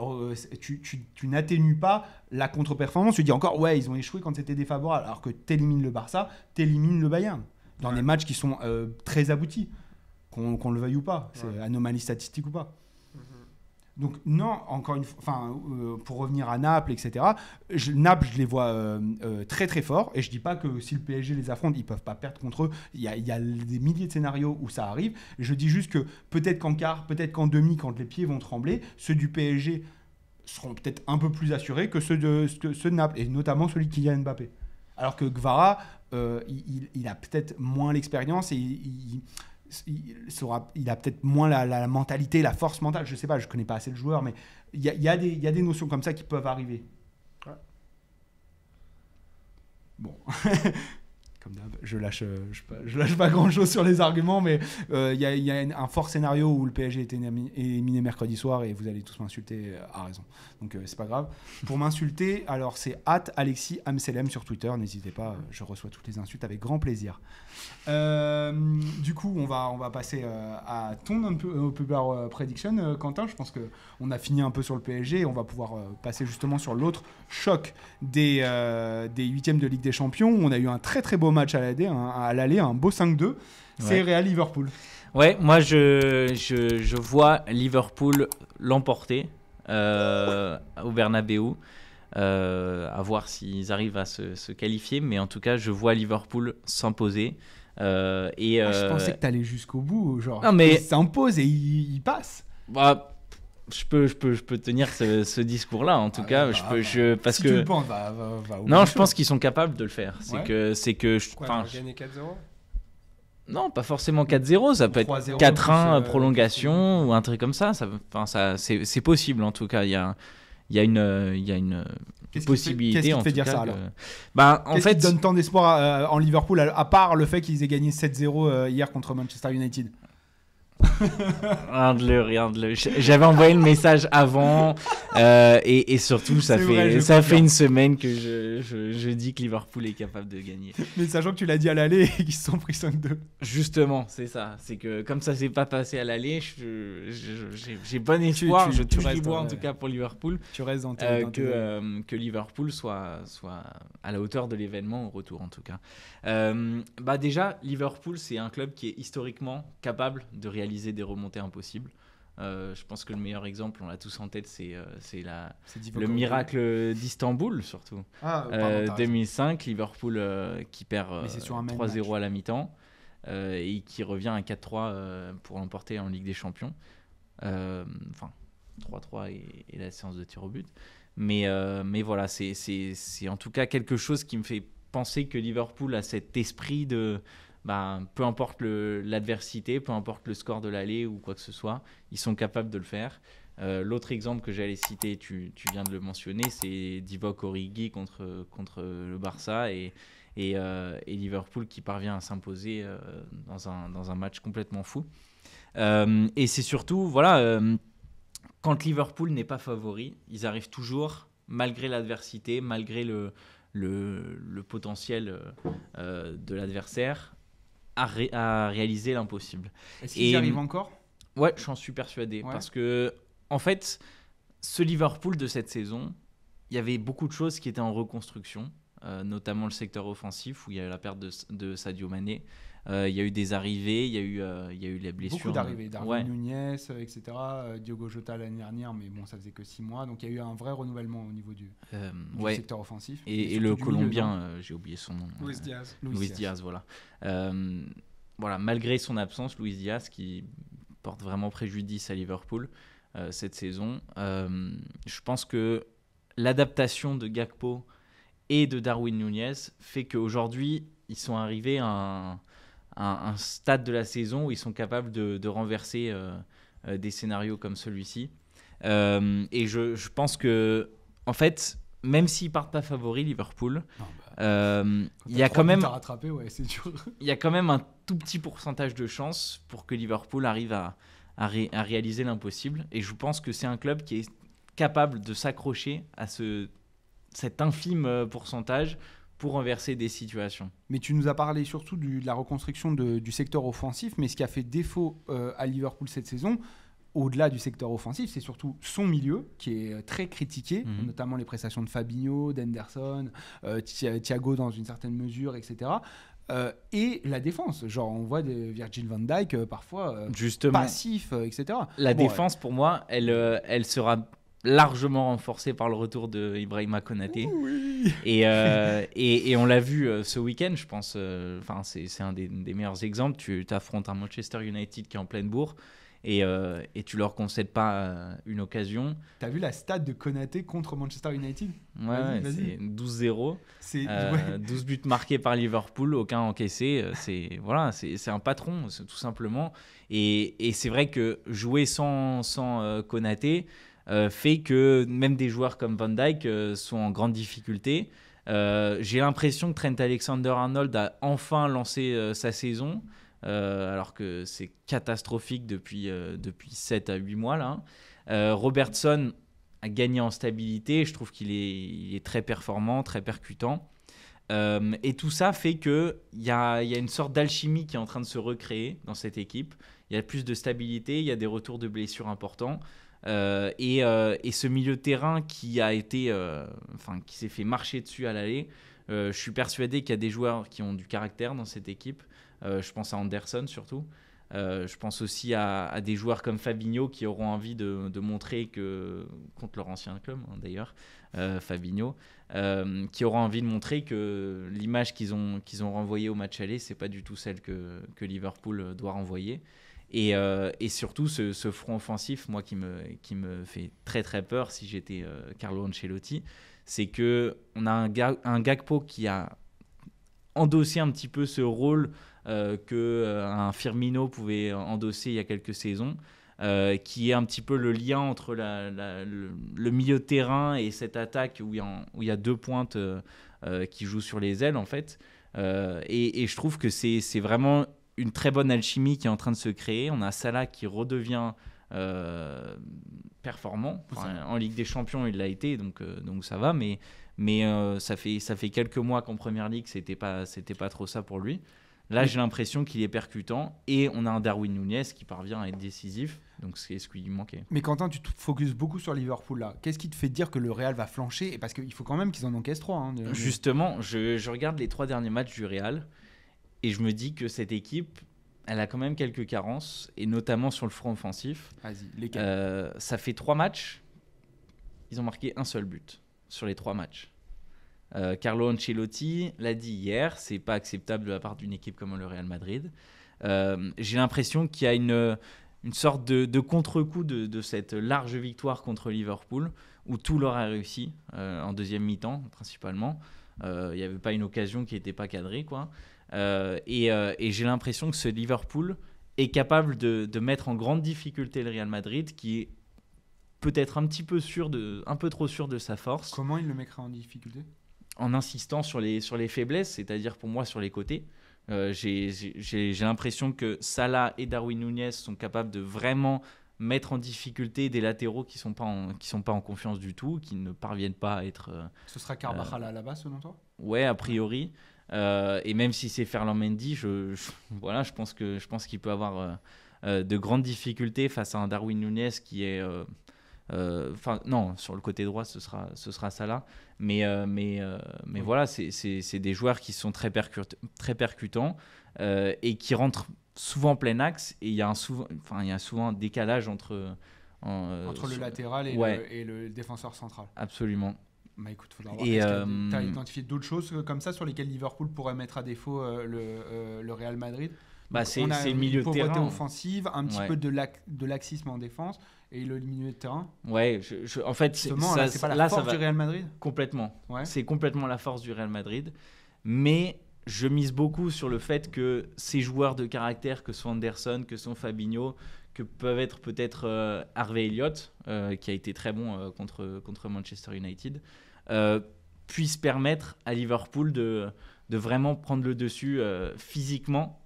Speaker 1: tu n'atténues pas la contre-performance. Tu dis encore ouais ils ont échoué quand c'était défavorable alors que t'élimines le Barça, t'élimines le Bayern dans des matchs qui sont très aboutis, qu'on le veuille ou pas, c'est anomalie statistique ou pas. Donc non, encore une fois, pour revenir à Naples, etc. Naples, je les vois très très forts, et je dis pas que si le PSG les affronte, ils peuvent pas perdre contre eux. Il y a des milliers de scénarios où ça arrive. Je dis juste que peut-être qu'en quart, peut-être qu'en demi, quand les pieds vont trembler, ceux du PSG seront peut-être un peu plus assurés que ceux de Naples, et notamment celui de Kylian Mbappé. Alors que Kvara, il a peut-être moins l'expérience et il a peut-être moins la mentalité, la force mentale. Je sais pas, je connais pas assez le joueur, mais il y a des notions comme ça qui peuvent arriver. Ouais. Bon. Comme d'hab, je lâche pas grand chose sur les arguments, mais il y a un fort scénario où le PSG est éliminé mercredi soir et vous allez tous m'insulter à raison. Donc c'est pas grave. Pour m'insulter, alors c'est @AlexiAmselem sur Twitter, n'hésitez pas, je reçois toutes les insultes avec grand plaisir. Du coup, on va passer à ton unpopular prediction, Quentin. Je pense qu'on a fini un peu sur le PSG, on va pouvoir passer justement sur l'autre choc des huitièmes de Ligue des Champions. On a eu un très très beau match à l'aller, un beau 5-2. C'est Real Liverpool.
Speaker 2: Ouais, moi je vois Liverpool l'emporter au Bernabeu. À voir s'ils arrivent à se qualifier, mais en tout cas je vois Liverpool s'imposer.
Speaker 1: Je pensais que t'allais jusqu'au bout, genre
Speaker 2: non, mais...
Speaker 1: il s'impose et il passe.
Speaker 2: Bah, je peux tenir ce discours-là, en tout cas. Parce
Speaker 1: si
Speaker 2: que
Speaker 1: tu le penses,
Speaker 2: non, je pense qu'ils sont capables de le faire. C'est que
Speaker 3: gagner 4-0.
Speaker 2: Non, pas forcément 4-0, ça peut être 4-1 prolongation ou un truc comme ça. C'est possible en tout cas. Il il y a une possibilité.
Speaker 1: Qu'est-ce qui te fait dire
Speaker 2: cas,
Speaker 1: ça alors
Speaker 2: en fait,
Speaker 1: qui te donne tant d'espoir en Liverpool, à part le fait qu'ils aient gagné 7-0 hier contre Manchester United?
Speaker 2: Regarde-le. J'avais envoyé le message avant et surtout ça fait une semaine que je dis que Liverpool est capable de gagner.
Speaker 1: Mais sachant que tu l'as dit à l'aller et qu'ils se sont pris 5-2.
Speaker 2: Justement, c'est ça. C'est que comme ça s'est pas passé à l'aller, j'ai bon espoir. Je touche du bois en tout cas pour Liverpool.
Speaker 1: Tu restes dans
Speaker 2: que Liverpool soit à la hauteur de l'événement au retour en tout cas. Déjà, Liverpool c'est un club qui est historiquement capable de réaliser des remontées impossibles. Je pense que le meilleur exemple, on l'a tous en tête, c'est le miracle d'Istanbul surtout. 2005, Liverpool qui perd 3-0 à la mi-temps et qui revient à 4-3 pour l'emporter en Ligue des Champions. 3-3 et la séance de tir au but. Mais voilà, c'est en tout cas quelque chose qui me fait penser que Liverpool a cet esprit de peu importe l'adversité, peu importe le score de l'aller ou quoi que ce soit, ils sont capables de le faire. L'autre exemple que j'allais citer, tu viens de le mentionner, c'est Divock Origi contre le Barça et Liverpool qui parvient à s'imposer dans un match complètement fou. Et c'est surtout, quand Liverpool n'est pas favori, ils arrivent toujours, malgré l'adversité, malgré le potentiel de l'adversaire, à réaliser l'impossible.
Speaker 1: Est-ce qu'ils y arrivent encore ?
Speaker 2: Ouais, j'en suis persuadé. Ouais. Parce que, en fait, ce Liverpool de cette saison, il y avait beaucoup de choses qui étaient en reconstruction, notamment le secteur offensif où il y a eu la perte de Sadio Mané. Il y a eu des arrivées, il y a eu les blessures.
Speaker 1: Beaucoup d'arrivées. Darwin Nunez, etc. Diogo Jota l'année dernière, mais bon, ça faisait que 6 mois. Donc il y a eu un vrai renouvellement au niveau du secteur offensif.
Speaker 2: Et le Colombien, j'ai oublié son nom.
Speaker 3: Luis
Speaker 2: Diaz, voilà. Malgré son absence, Luis Diaz qui porte vraiment préjudice à Liverpool cette saison. Je pense que l'adaptation de Gakpo et de Darwin Nunez fait qu'aujourd'hui, ils sont arrivés à un stade de la saison où ils sont capables de renverser des scénarios comme celui-ci. Et je pense que, en fait, même s'ils partent pas favoris, Liverpool, il y a quand même un tout petit pourcentage de chance pour que Liverpool arrive à réaliser l'impossible. Et je pense que c'est un club qui est capable de s'accrocher à cet infime pourcentage pour renverser des situations.
Speaker 1: Mais tu nous as parlé surtout de la reconstruction du secteur offensif, mais ce qui a fait défaut à Liverpool cette saison, au-delà du secteur offensif, c'est surtout son milieu qui est très critiqué, notamment les prestations de Fabinho, d'Henderson, Thiago dans une certaine mesure, etc. Et la défense, genre on voit Virgil van Dijk parfois passif, etc.
Speaker 2: La défense, pour moi, elle sera largement renforcé par le retour de Ibrahima Konaté.
Speaker 1: Oui.
Speaker 2: Et on l'a vu ce week-end, je pense. C'est un des meilleurs exemples. Tu affrontes un Manchester United qui est en pleine bourre et tu leur concèdes pas une occasion.
Speaker 1: T'as vu la stat de Konaté contre Manchester United ?
Speaker 2: Vas-y. C'est 12-0. 12 buts marqués par Liverpool, aucun encaissé. C'est un patron, tout simplement. Et c'est vrai que jouer sans Konaté fait que même des joueurs comme Van Dijk sont en grande difficulté. J'ai l'impression que Trent Alexander-Arnold a enfin lancé sa saison, alors que c'est catastrophique depuis 7 à 8 mois. Là. Robertson a gagné en stabilité. Je trouve qu'il est très performant, très percutant. Et tout ça fait qu'il y a une sorte d'alchimie qui est en train de se recréer dans cette équipe. Il y a plus de stabilité, il y a des retours de blessures importants. Et ce milieu de terrain qui s'est fait marcher dessus à l'aller, je suis persuadé qu'il y a des joueurs qui ont du caractère dans cette équipe. Je pense à Anderson surtout. Je pense aussi à des joueurs comme Fabinho qui auront envie de montrer que, contre leur ancien club d'ailleurs, Fabinho, qui auront envie de montrer que l'image qu'ils ont renvoyée au match aller, c'est pas du tout celle que Liverpool doit renvoyer. Et surtout ce front offensif, moi qui me fait très très peur si j'étais Carlo Ancelotti, c'est que on a un Gakpo qui a endossé un petit peu ce rôle que un Firmino pouvait endosser il y a quelques saisons. qui est un petit peu le lien entre le milieu de terrain et cette attaque où il y a 2 pointes qui jouent sur les ailes en fait. Et je trouve que c'est vraiment une très bonne alchimie qui est en train de se créer. On a Salah qui redevient performant. En Ligue des Champions, il l'a été, donc ça va. Mais ça fait quelques mois qu'en Première Ligue, c'était pas trop ça pour lui. Là, j'ai l'impression qu'il est percutant et on a un Darwin Núñez qui parvient à être décisif. Donc, c'est ce qui lui manquait.
Speaker 1: Mais Quentin, tu te focuses beaucoup sur Liverpool là. Qu'est-ce qui te fait dire que le Real va flancher ? Parce qu'il faut quand même qu'ils en encaissent 3. Hein,
Speaker 2: Justement, je regarde les 3 derniers matchs du Real et je me dis que cette équipe, elle a quand même quelques carences, et notamment sur le front offensif.
Speaker 1: Vas-y, lesquels ?
Speaker 2: Ça fait 3 matchs, ils ont marqué un seul but sur les 3 matchs. Carlo Ancelotti l'a dit hier, c'est pas acceptable de la part d'une équipe comme le Real Madrid. J'ai l'impression qu'il y a une sorte de contre-coup de cette large victoire contre Liverpool, où tout leur a réussi en deuxième mi-temps principalement. Il n'y avait pas une occasion qui n'était pas cadrée, quoi. Et j'ai l'impression que ce Liverpool est capable de mettre en grande difficulté le Real Madrid, qui est peut-être un peu trop sûr de sa force.
Speaker 1: Comment il le mettrait en difficulté ?
Speaker 2: En insistant sur les faiblesses, c'est-à-dire pour moi sur les côtés. J'ai l'impression que Salah et Darwin Núñez sont capables de vraiment mettre en difficulté des latéraux qui sont pas en confiance du tout, qui ne parviennent pas à être...
Speaker 1: Ce sera Carvajal à la base, selon toi ?
Speaker 2: Ouais, a priori. Et même si c'est Ferland Mendy, je pense qu'il peut avoir de grandes difficultés face à un Darwin Núñez qui est... non, sur le côté droit, ce sera Salah. Mais voilà, c'est des joueurs qui sont très percutants et qui rentrent souvent en plein axe. Et il y a souvent un décalage entre
Speaker 1: le latéral et le défenseur central.
Speaker 2: Absolument.
Speaker 1: Bah écoute, faudra voir. Est-ce que tu as identifié d'autres choses comme ça sur lesquelles Liverpool pourrait mettre à défaut le Real Madrid ?
Speaker 2: C'est le milieu de terrain.
Speaker 1: Pauvreté offensive, un petit peu de laxisme en défense et le milieu de terrain.
Speaker 2: Ouais, en fait,
Speaker 1: c'est pas la force du Real Madrid ?
Speaker 2: Complètement.
Speaker 1: Ouais.
Speaker 2: C'est complètement la force du Real Madrid. Mais je mise beaucoup sur le fait que ces joueurs de caractère, que sont Anderson, que sont Fabinho, que peuvent être peut-être Harvey Elliott, qui a été très bon contre Manchester United, puissent permettre à Liverpool de vraiment prendre le dessus physiquement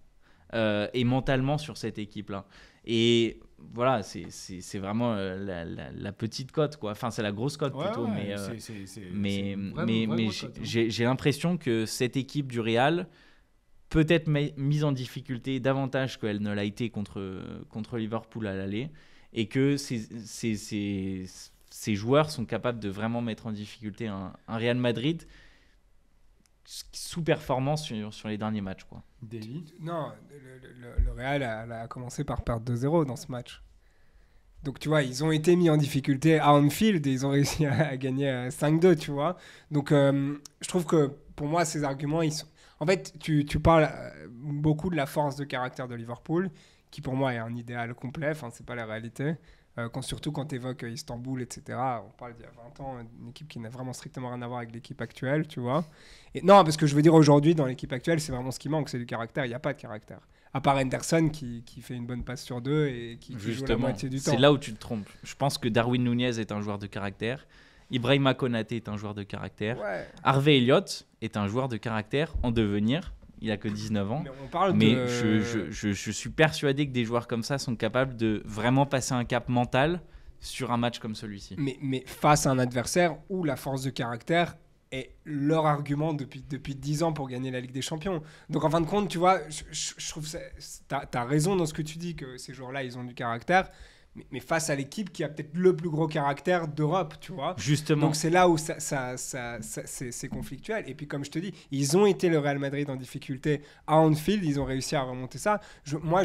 Speaker 2: et mentalement sur cette équipe-là. Et voilà, c'est vraiment la petite cote, quoi. Enfin, c'est la grosse cote plutôt. Mais j'ai l'impression que cette équipe du Real peut être mise en difficulté davantage qu'elle ne l'a été contre Liverpool à l'aller, et que ces joueurs sont capables de vraiment mettre en difficulté un Real Madrid sous-performant sur les derniers matchs, quoi.
Speaker 1: David ?
Speaker 3: Non, le Real a commencé par perdre 2-0 dans ce match. Donc, tu vois, ils ont été mis en difficulté à Anfield et ils ont réussi à gagner 5-2, tu vois. Donc, je trouve que, pour moi, ces arguments, ils sont... En fait, tu parles beaucoup de la force de caractère de Liverpool, qui, pour moi, est un idéal complet. Enfin, c'est pas la réalité. Surtout quand tu évoques Istanbul, etc. On parle d'il y a 20 ans, d'une équipe qui n'a vraiment strictement rien à voir avec l'équipe actuelle, tu vois. Et non, parce que je veux dire, aujourd'hui, dans l'équipe actuelle, c'est vraiment ce qui manque, c'est du caractère. Il n'y a pas de caractère. À part Henderson qui fait une bonne passe sur 2 et qui joue la moitié du temps.
Speaker 2: C'est là où tu te trompes. Je pense que Darwin Núñez est un joueur de caractère. Ibrahima Konaté est un joueur de caractère. Ouais. Harvey Elliott est un joueur de caractère en devenir. Il a que 19 ans. Mais je suis persuadé que des joueurs comme ça sont capables de vraiment passer un cap mental sur un match comme celui-ci.
Speaker 3: Mais face à un adversaire où la force de caractère est leur argument depuis 10 ans pour gagner la Ligue des Champions. Donc en fin de compte, tu vois, je trouve que t'as raison dans ce que tu dis, que ces joueurs-là, ils ont du caractère. Mais face à l'équipe qui a peut-être le plus gros caractère d'Europe, tu vois.
Speaker 2: Justement.
Speaker 3: Donc c'est là où c'est conflictuel. Et puis comme je te dis, ils ont été le Real Madrid en difficulté à Anfield, ils ont réussi à remonter ça. Moi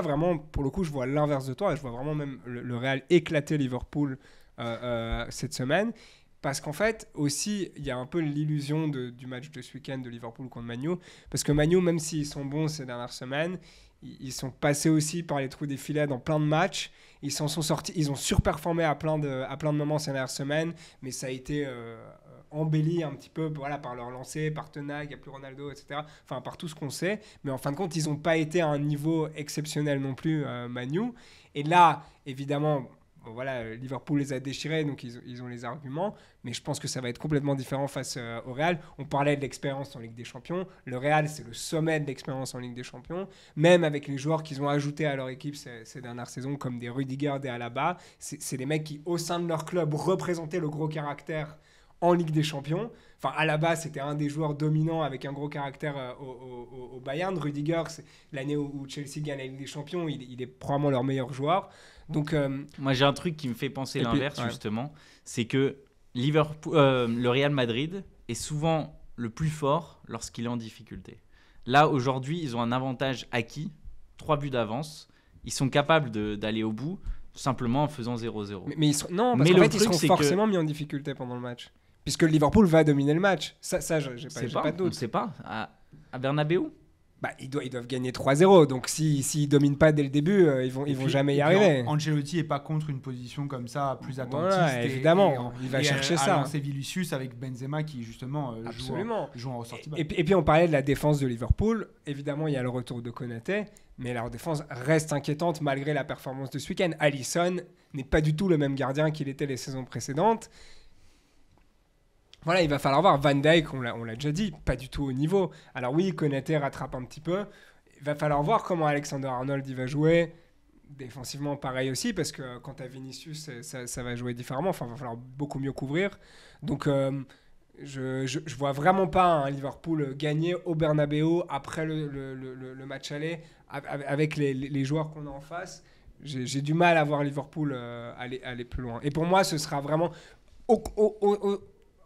Speaker 3: vraiment, pour le coup, je vois l'inverse de toi. Je vois vraiment même le Real éclater Liverpool cette semaine. Parce qu'en fait, aussi, il y a un peu l'illusion du match de ce week-end de Liverpool contre Man U. Parce que Man U, même s'ils sont bons ces dernières semaines, ils sont passés aussi par les trous des filets dans plein de matchs. Ils s'en sont sortis. Ils ont surperformé à plein de moments ces dernières semaines. Mais ça a été embelli un petit peu par leur lancer, par Tenac, il n'y a plus Ronaldo, etc. Enfin, par tout ce qu'on sait. Mais en fin de compte, ils n'ont pas été à un niveau exceptionnel non plus, Man U. Et là, évidemment... Liverpool les a déchirés, donc ils ont les arguments, mais je pense que ça va être complètement différent face au Real. On parlait de l'expérience en Ligue des Champions. Le Real, c'est le sommet de l'expérience en Ligue des Champions, même avec les joueurs qu'ils ont ajoutés à leur équipe ces dernières saisons, comme des Rudiger, des Alaba. C'est des mecs qui, au sein de leur club, représentaient le gros caractère en Ligue des Champions. Enfin, Alaba, c'était un des joueurs dominants avec un gros caractère au Bayern. Rudiger, c'est l'année où Chelsea gagne la Ligue des Champions, il est probablement leur meilleur joueur. Donc,
Speaker 2: moi, j'ai un truc qui me fait penser l'inverse, justement. C'est que le Real Madrid est souvent le plus fort lorsqu'il est en difficulté. Là, aujourd'hui, ils ont un avantage acquis, 3 buts d'avance. Ils sont capables d'aller au bout, simplement en faisant 0-0.
Speaker 3: Mais ils seront forcément mis en difficulté pendant le match. Puisque le Liverpool va dominer le match. Ça j'ai pas de doute.
Speaker 2: On ne sait pas. À Bernabeu,
Speaker 3: ils doivent gagner 3-0. Donc s'ils dominent pas dès le début, ils vont jamais y arriver.
Speaker 1: Ancelotti est pas contre une position comme ça, plus attentiste.
Speaker 3: Voilà, évidemment, il va chercher ça.
Speaker 1: C'est Vinicius avec Benzema qui justement joue en ressortie.
Speaker 3: Et puis on parlait de la défense de Liverpool. Évidemment, il y a le retour de Konaté, mais leur défense reste inquiétante malgré la performance de ce week-end. Alisson n'est pas du tout le même gardien qu'il était les saisons précédentes. Voilà, il va falloir voir. Van Dijk, on l'a déjà dit, pas du tout au niveau. Alors oui, Konaté rattrape un petit peu. Il va falloir voir comment Alexander-Arnold il va jouer. Défensivement, pareil aussi, parce que quand tu as Vinicius, ça va jouer différemment. Enfin, il va falloir beaucoup mieux couvrir. Donc, je vois vraiment pas un Liverpool gagner au Bernabeu après le match aller avec les joueurs qu'on a en face. J'ai du mal à voir Liverpool aller plus loin. Et pour moi, ce sera vraiment...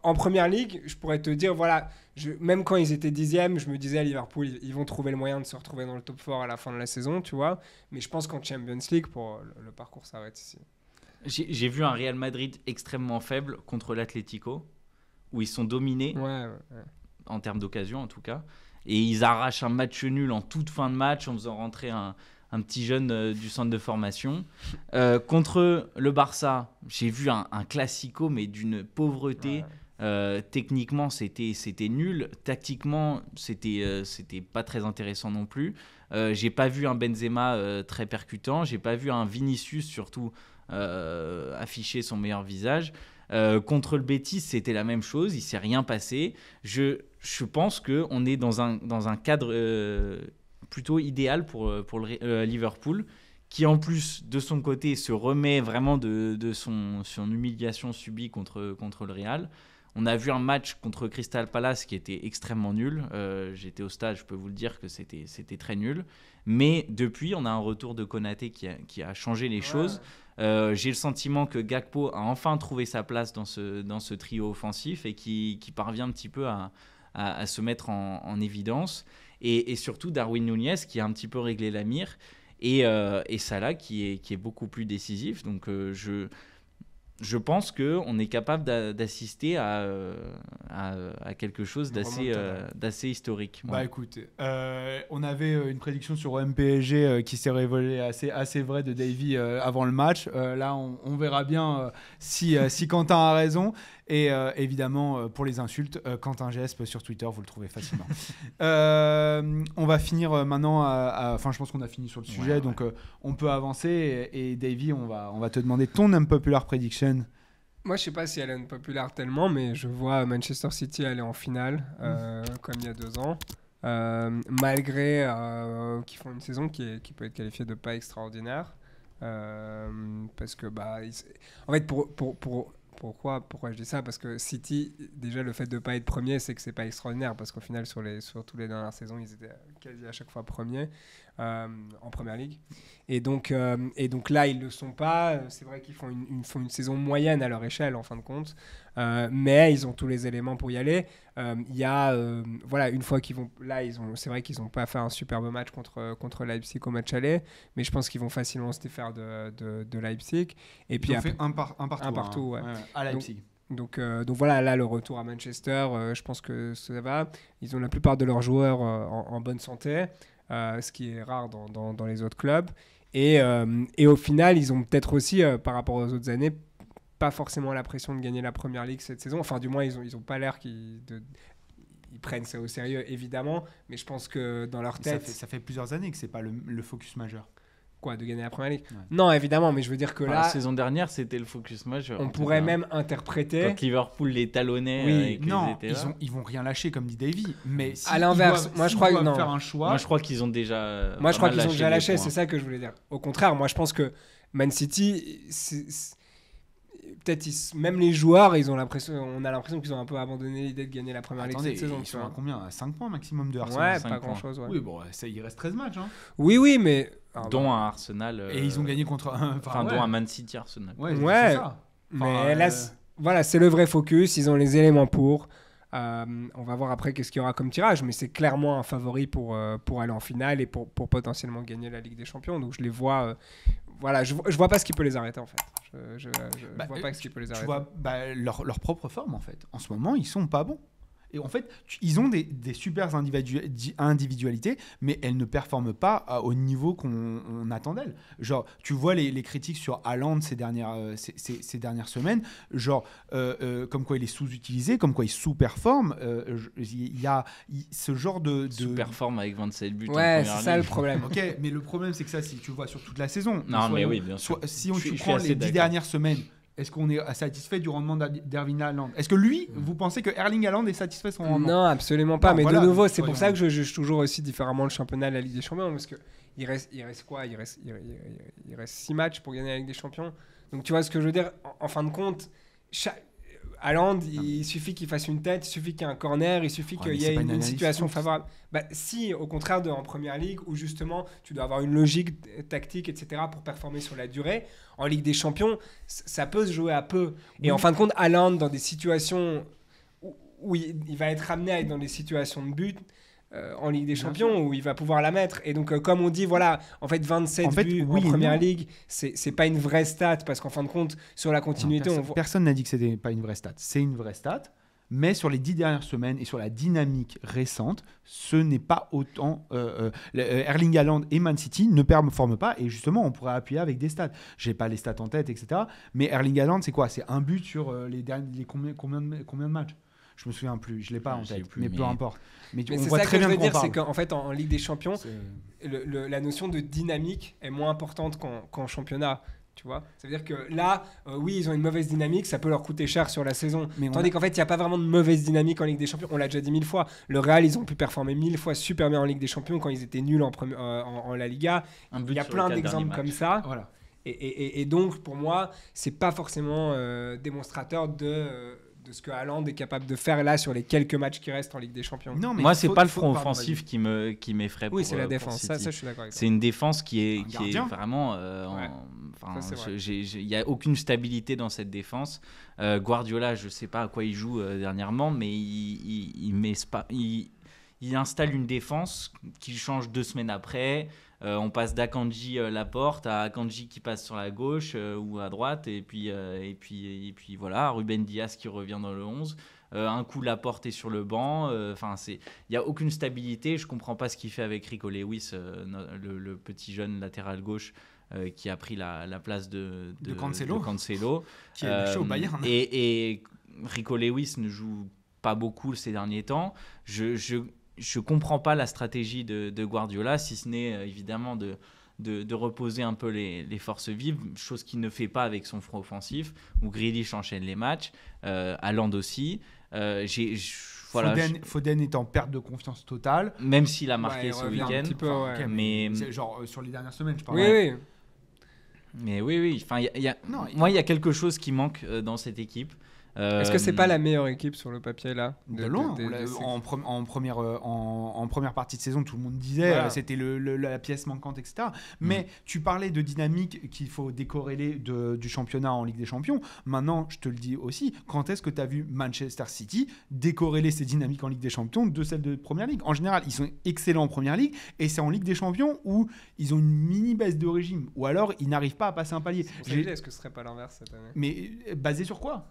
Speaker 3: En première ligue, je pourrais te dire, même quand ils étaient 10e, je me disais à Liverpool, ils vont trouver le moyen de se retrouver dans le top 4 à la fin de la saison, tu vois. Mais je pense qu'en Champions League, pour le parcours s'arrête ici.
Speaker 2: J'ai vu un Real Madrid extrêmement faible contre l'Atlético, où ils sont dominés, en termes d'occasion en tout cas. Et ils arrachent un match nul en toute fin de match en faisant rentrer un petit jeune du centre de formation. Contre le Barça, j'ai vu un classico, mais d'une pauvreté. Techniquement, c'était nul. Tactiquement, c'était pas très intéressant non plus. J'ai pas vu un Benzema très percutant. J'ai pas vu un Vinicius, surtout, afficher son meilleur visage. Contre le Betis, c'était la même chose. Il s'est rien passé. Je pense qu'on est dans un cadre plutôt idéal pour le Liverpool, qui en plus de son côté se remet vraiment de son humiliation subie contre le Real. On a vu un match contre Crystal Palace qui était extrêmement nul. J'étais au stade, je peux vous le dire que c'était très nul. Mais depuis, on a un retour de Konaté qui a changé les choses. J'ai le sentiment que Gakpo a enfin trouvé sa place dans ce trio offensif et qui parvient un petit peu à se mettre en évidence. Et surtout Darwin Núñez qui a un petit peu réglé la mire. Et Salah qui est beaucoup plus décisif. Donc je pense qu'on est capable d'assister à quelque chose d'assez historique.
Speaker 1: Bah écoute, on avait une prédiction sur OM-PSG qui s'est révélée assez vraie de Davy avant le match. Là, on verra bien si Quentin a raison. Et évidemment, pour les insultes, Quentin Gesp sur Twitter, vous le trouvez facilement. On va finir maintenant. Enfin, je pense qu'on a fini sur le sujet, donc on peut avancer. Et Davy, on va te demander ton unpopular prediction.
Speaker 3: Moi, je sais pas si elle est unpopular tellement, mais je vois Manchester City aller en finale, comme il y a 2 ans. Malgré qu'ils font une saison qui peut être qualifiée de pas extraordinaire. Parce que, en fait, pourquoi je dis ça? Parce que City, déjà, le fait de ne pas être premier, c'est que c'est pas extraordinaire. Parce qu'au final, sur toutes les dernières saisons, ils étaient quasi à chaque fois premiers en Première Ligue. Et donc là, ils ne le sont pas. C'est vrai qu'ils font une saison moyenne à leur échelle, en fin de compte. Mais ils ont tous les éléments pour y aller. Il y a, une fois qu'ils vont... Là, c'est vrai qu'ils n'ont pas fait un superbe match contre Leipzig au match aller. Mais je pense qu'ils vont facilement se défaire de Leipzig. Et puis,
Speaker 1: ils ont fait un partout. À Leipzig.
Speaker 3: Donc voilà, là, le retour à Manchester, je pense que ça va. Ils ont la plupart de leurs joueurs en bonne santé, ce qui est rare dans les autres clubs. Et au final, ils ont peut-être aussi, par rapport aux autres années, pas forcément la pression de gagner la Première Ligue cette saison. Enfin, du moins, ils ont pas l'air ils prennent ça au sérieux, évidemment. Mais je pense que dans leur tête...
Speaker 1: Ça fait plusieurs années que c'est pas le focus majeur.
Speaker 3: Quoi, de gagner la Première Ligue ? Non, évidemment, mais je veux dire que là...
Speaker 2: La saison dernière, c'était le focus majeur.
Speaker 3: On pourrait même interpréter...
Speaker 2: Quand Liverpool les talonnait...
Speaker 1: ils vont rien lâcher, comme dit Davy. Mais
Speaker 3: à l'inverse, moi je crois qu'ils
Speaker 1: doivent faire un choix...
Speaker 2: Moi, je crois qu'ils ont déjà...
Speaker 3: Moi, je crois qu'ils ont déjà lâché, c'est ça que je voulais dire. Au contraire, moi, je pense que Man City... Peut-être même les joueurs, on a l'impression qu'ils ont un peu abandonné l'idée de gagner la Première Ligue cette saison.
Speaker 1: Ils sont à combien ? À 5 points maximum de Arsenal.
Speaker 3: Ouais, pas grand-chose. Ouais.
Speaker 1: Oui, bon, il reste 13 matchs. Hein.
Speaker 3: Oui, mais...
Speaker 2: dont un Arsenal.
Speaker 1: Et ils ont gagné contre...
Speaker 2: dont un Man City Arsenal.
Speaker 1: Ouais. C'est ça.
Speaker 3: Mais là, voilà, c'est le vrai focus. Ils ont les éléments pour... on va voir après qu'est-ce qu'il y aura comme tirage, mais c'est clairement un favori pour aller en finale et pour potentiellement gagner la Ligue des Champions. Donc je les vois... voilà, je vois pas ce qui peut les arrêter en fait. Je vois pas ce qui peut les arrêter.
Speaker 1: Tu vois leur propre forme en fait. En ce moment, ils sont pas bons. Et en fait, ils ont des super individualités, mais elles ne performent pas au niveau qu'on attend d'elles. Genre, tu vois les critiques sur Haaland ces dernières semaines, genre, comme quoi il est sous-utilisé, comme quoi il sous-performe. Il y a ce genre de...
Speaker 2: Sous-performe avec 27 buts.
Speaker 3: Ouais, c'est ça le problème.
Speaker 1: Ok, mais le problème, c'est que ça, si tu le vois sur toute la saison.
Speaker 2: Non, mais oui, bien sûr.
Speaker 1: Si on prend les 10 dernières semaines, est-ce qu'on est satisfait du rendement d'Erling Haaland ? Est-ce que lui, vous pensez que Erling Haaland est satisfait de son rendement ?
Speaker 3: Non, absolument pas. Mais voilà, de nouveau, c'est pour ça que je juge toujours aussi différemment le championnat de la Ligue des Champions. Parce qu'il reste quoi ? Il reste 6 matchs pour gagner la Ligue des Champions. Donc tu vois ce que je veux dire ? En fin de compte, Haaland, il suffit qu'il fasse une tête, il suffit qu'il y ait un corner, il suffit qu'il y ait une situation favorable. Si, au contraire en Première Ligue, où justement tu dois avoir une logique tactique, etc., pour performer sur la durée, en Ligue des Champions, ça peut se jouer à peu. Et en fin de compte, Haaland, dans des situations où il va être amené à être dans des situations de but, en Ligue des Champions où il va pouvoir la mettre. Et donc, comme on dit, voilà, en fait, 27 buts en Première Ligue, c'est pas une vraie stat parce qu'en fin de compte, sur la continuité...
Speaker 1: Personne n'a dit que c'était pas une vraie stat. C'est une vraie stat, mais sur les 10 dernières semaines et sur la dynamique récente, ce n'est pas autant... Erling Haaland et Man City ne performent pas et justement, on pourrait appuyer avec des stats. J'ai pas les stats en tête, etc. Mais Erling Haaland, c'est quoi ? C'est un but sur combien de matchs ? Je me souviens plus, je l'ai pas en tête, mais peu importe. Mais
Speaker 3: c'est ça que je veux dire, c'est qu'en fait, en Ligue des Champions, la notion de dynamique est moins importante qu'en championnat. Tu vois, ça veut dire que là, oui, ils ont une mauvaise dynamique, ça peut leur coûter cher sur la saison. Tandis qu'en fait, il n'y a pas vraiment de mauvaise dynamique en Ligue des Champions. On l'a déjà dit 1000 fois. Le Real, ils ont pu performer 1000 fois super bien en Ligue des Champions quand ils étaient nuls en La Liga. Il y a plein d'exemples comme ça.
Speaker 1: Voilà.
Speaker 3: Et donc, pour moi, c'est pas forcément démonstrateur de ce que Haaland est capable de faire là sur les quelques matchs qui restent en Ligue des Champions.
Speaker 2: Non, mais moi, c'est pas le front offensif qui m'effraie.
Speaker 3: Oui, c'est la défense. Ça, je suis d'accord avec toi.
Speaker 2: C'est une défense qui est vraiment... il n'y a aucune stabilité dans cette défense. Guardiola, je ne sais pas à quoi il joue dernièrement, mais il installe une défense qui change 2 semaines après. On passe d'Akanji Laporte à Akanji qui passe sur la gauche ou à droite et puis voilà, Ruben Dias qui revient dans le 11. Un coup Laporte est sur le banc. Il n'y a aucune stabilité. Je ne comprends pas ce qu'il fait avec Rico Lewis, le petit jeune latéral gauche qui a pris la place de Cancelo.
Speaker 1: Qui est lâché au Bayern.
Speaker 2: Et Rico Lewis ne joue pas beaucoup ces derniers temps. Je comprends pas la stratégie de Guardiola, si ce n'est évidemment de reposer un peu les forces vives, chose qu'il ne fait pas avec son front offensif, où Grealish enchaîne les matchs, Haaland aussi.
Speaker 1: Foden est en perte de confiance totale.
Speaker 2: Même s'il a marqué ce week-end.
Speaker 1: Mais genre sur les dernières semaines, je parle.
Speaker 3: Oui.
Speaker 2: Mais oui. Il y a quelque chose qui manque dans cette équipe.
Speaker 3: Est-ce que c'est pas la meilleure équipe sur le papier là
Speaker 1: de loin. En première partie de saison, tout le monde disait c'était la pièce manquante, etc. Mais tu parlais de dynamique qu'il faut décorréler du championnat en Ligue des Champions. Maintenant, je te le dis aussi, quand est-ce que tu as vu Manchester City décorréler ses dynamiques en Ligue des Champions de celles de Première Ligue ? En général, ils sont excellents en Première Ligue et c'est en Ligue des Champions où ils ont une mini baisse de régime ou alors ils n'arrivent pas à passer un palier.
Speaker 3: Est-ce que ce serait pas l'inverse cette année ?
Speaker 1: Mais basé sur quoi ?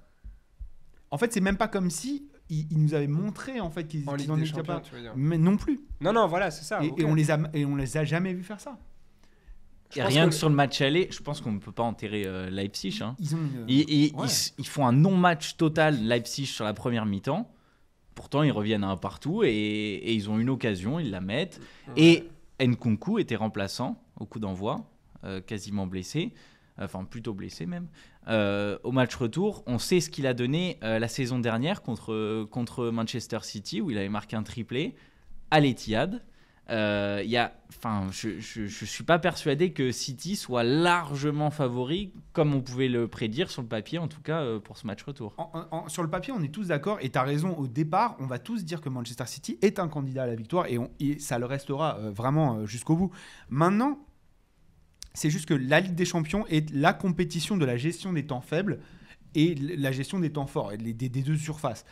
Speaker 1: En fait, c'est même pas comme si ils nous avaient montré en fait qu'ils en étaient capables. Mais non plus.
Speaker 3: Non, voilà, c'est ça.
Speaker 1: Et on les a jamais vus faire ça.
Speaker 2: Rien que sur le match aller, je pense qu'on ne peut pas enterrer Leipzig. Hein.
Speaker 1: Ils
Speaker 2: font un non-match total Leipzig sur la première mi-temps. Pourtant, ils reviennent à un partout et ils ont une occasion, ils la mettent. Et Nkunku était remplaçant au coup d'envoi, quasiment blessé, enfin plutôt blessé même. Au match retour, on sait ce qu'il a donné la saison dernière contre Manchester City, où il avait marqué un triplé à l'Etihad. Je suis pas persuadé que City soit largement favori, comme on pouvait le prédire sur le papier, en tout cas pour ce match retour.
Speaker 1: Sur le papier, on est tous d'accord, et tu as raison, au départ, on va tous dire que Manchester City est un candidat à la victoire, et ça le restera vraiment jusqu'au bout. Maintenant, c'est juste que la Ligue des Champions est la compétition de la gestion des temps faibles et la gestion des temps forts, des deux surfaces.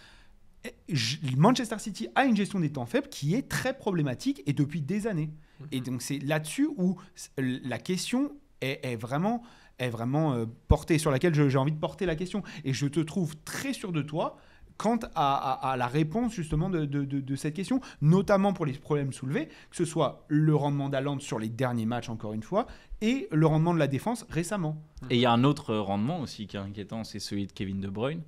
Speaker 1: Manchester City a une gestion des temps faibles qui est très problématique et depuis des années. Et donc c'est là-dessus où la question est vraiment portée, sur laquelle j'ai envie de porter la question. Et je te trouve très sûr de toi quant à la réponse justement de cette question, notamment pour les problèmes soulevés, que ce soit le rendement d'Haaland sur les derniers matchs, encore une fois, et le rendement de la défense récemment.
Speaker 2: Et il y a un autre rendement aussi qui est inquiétant, c'est celui de Kevin De Bruyne.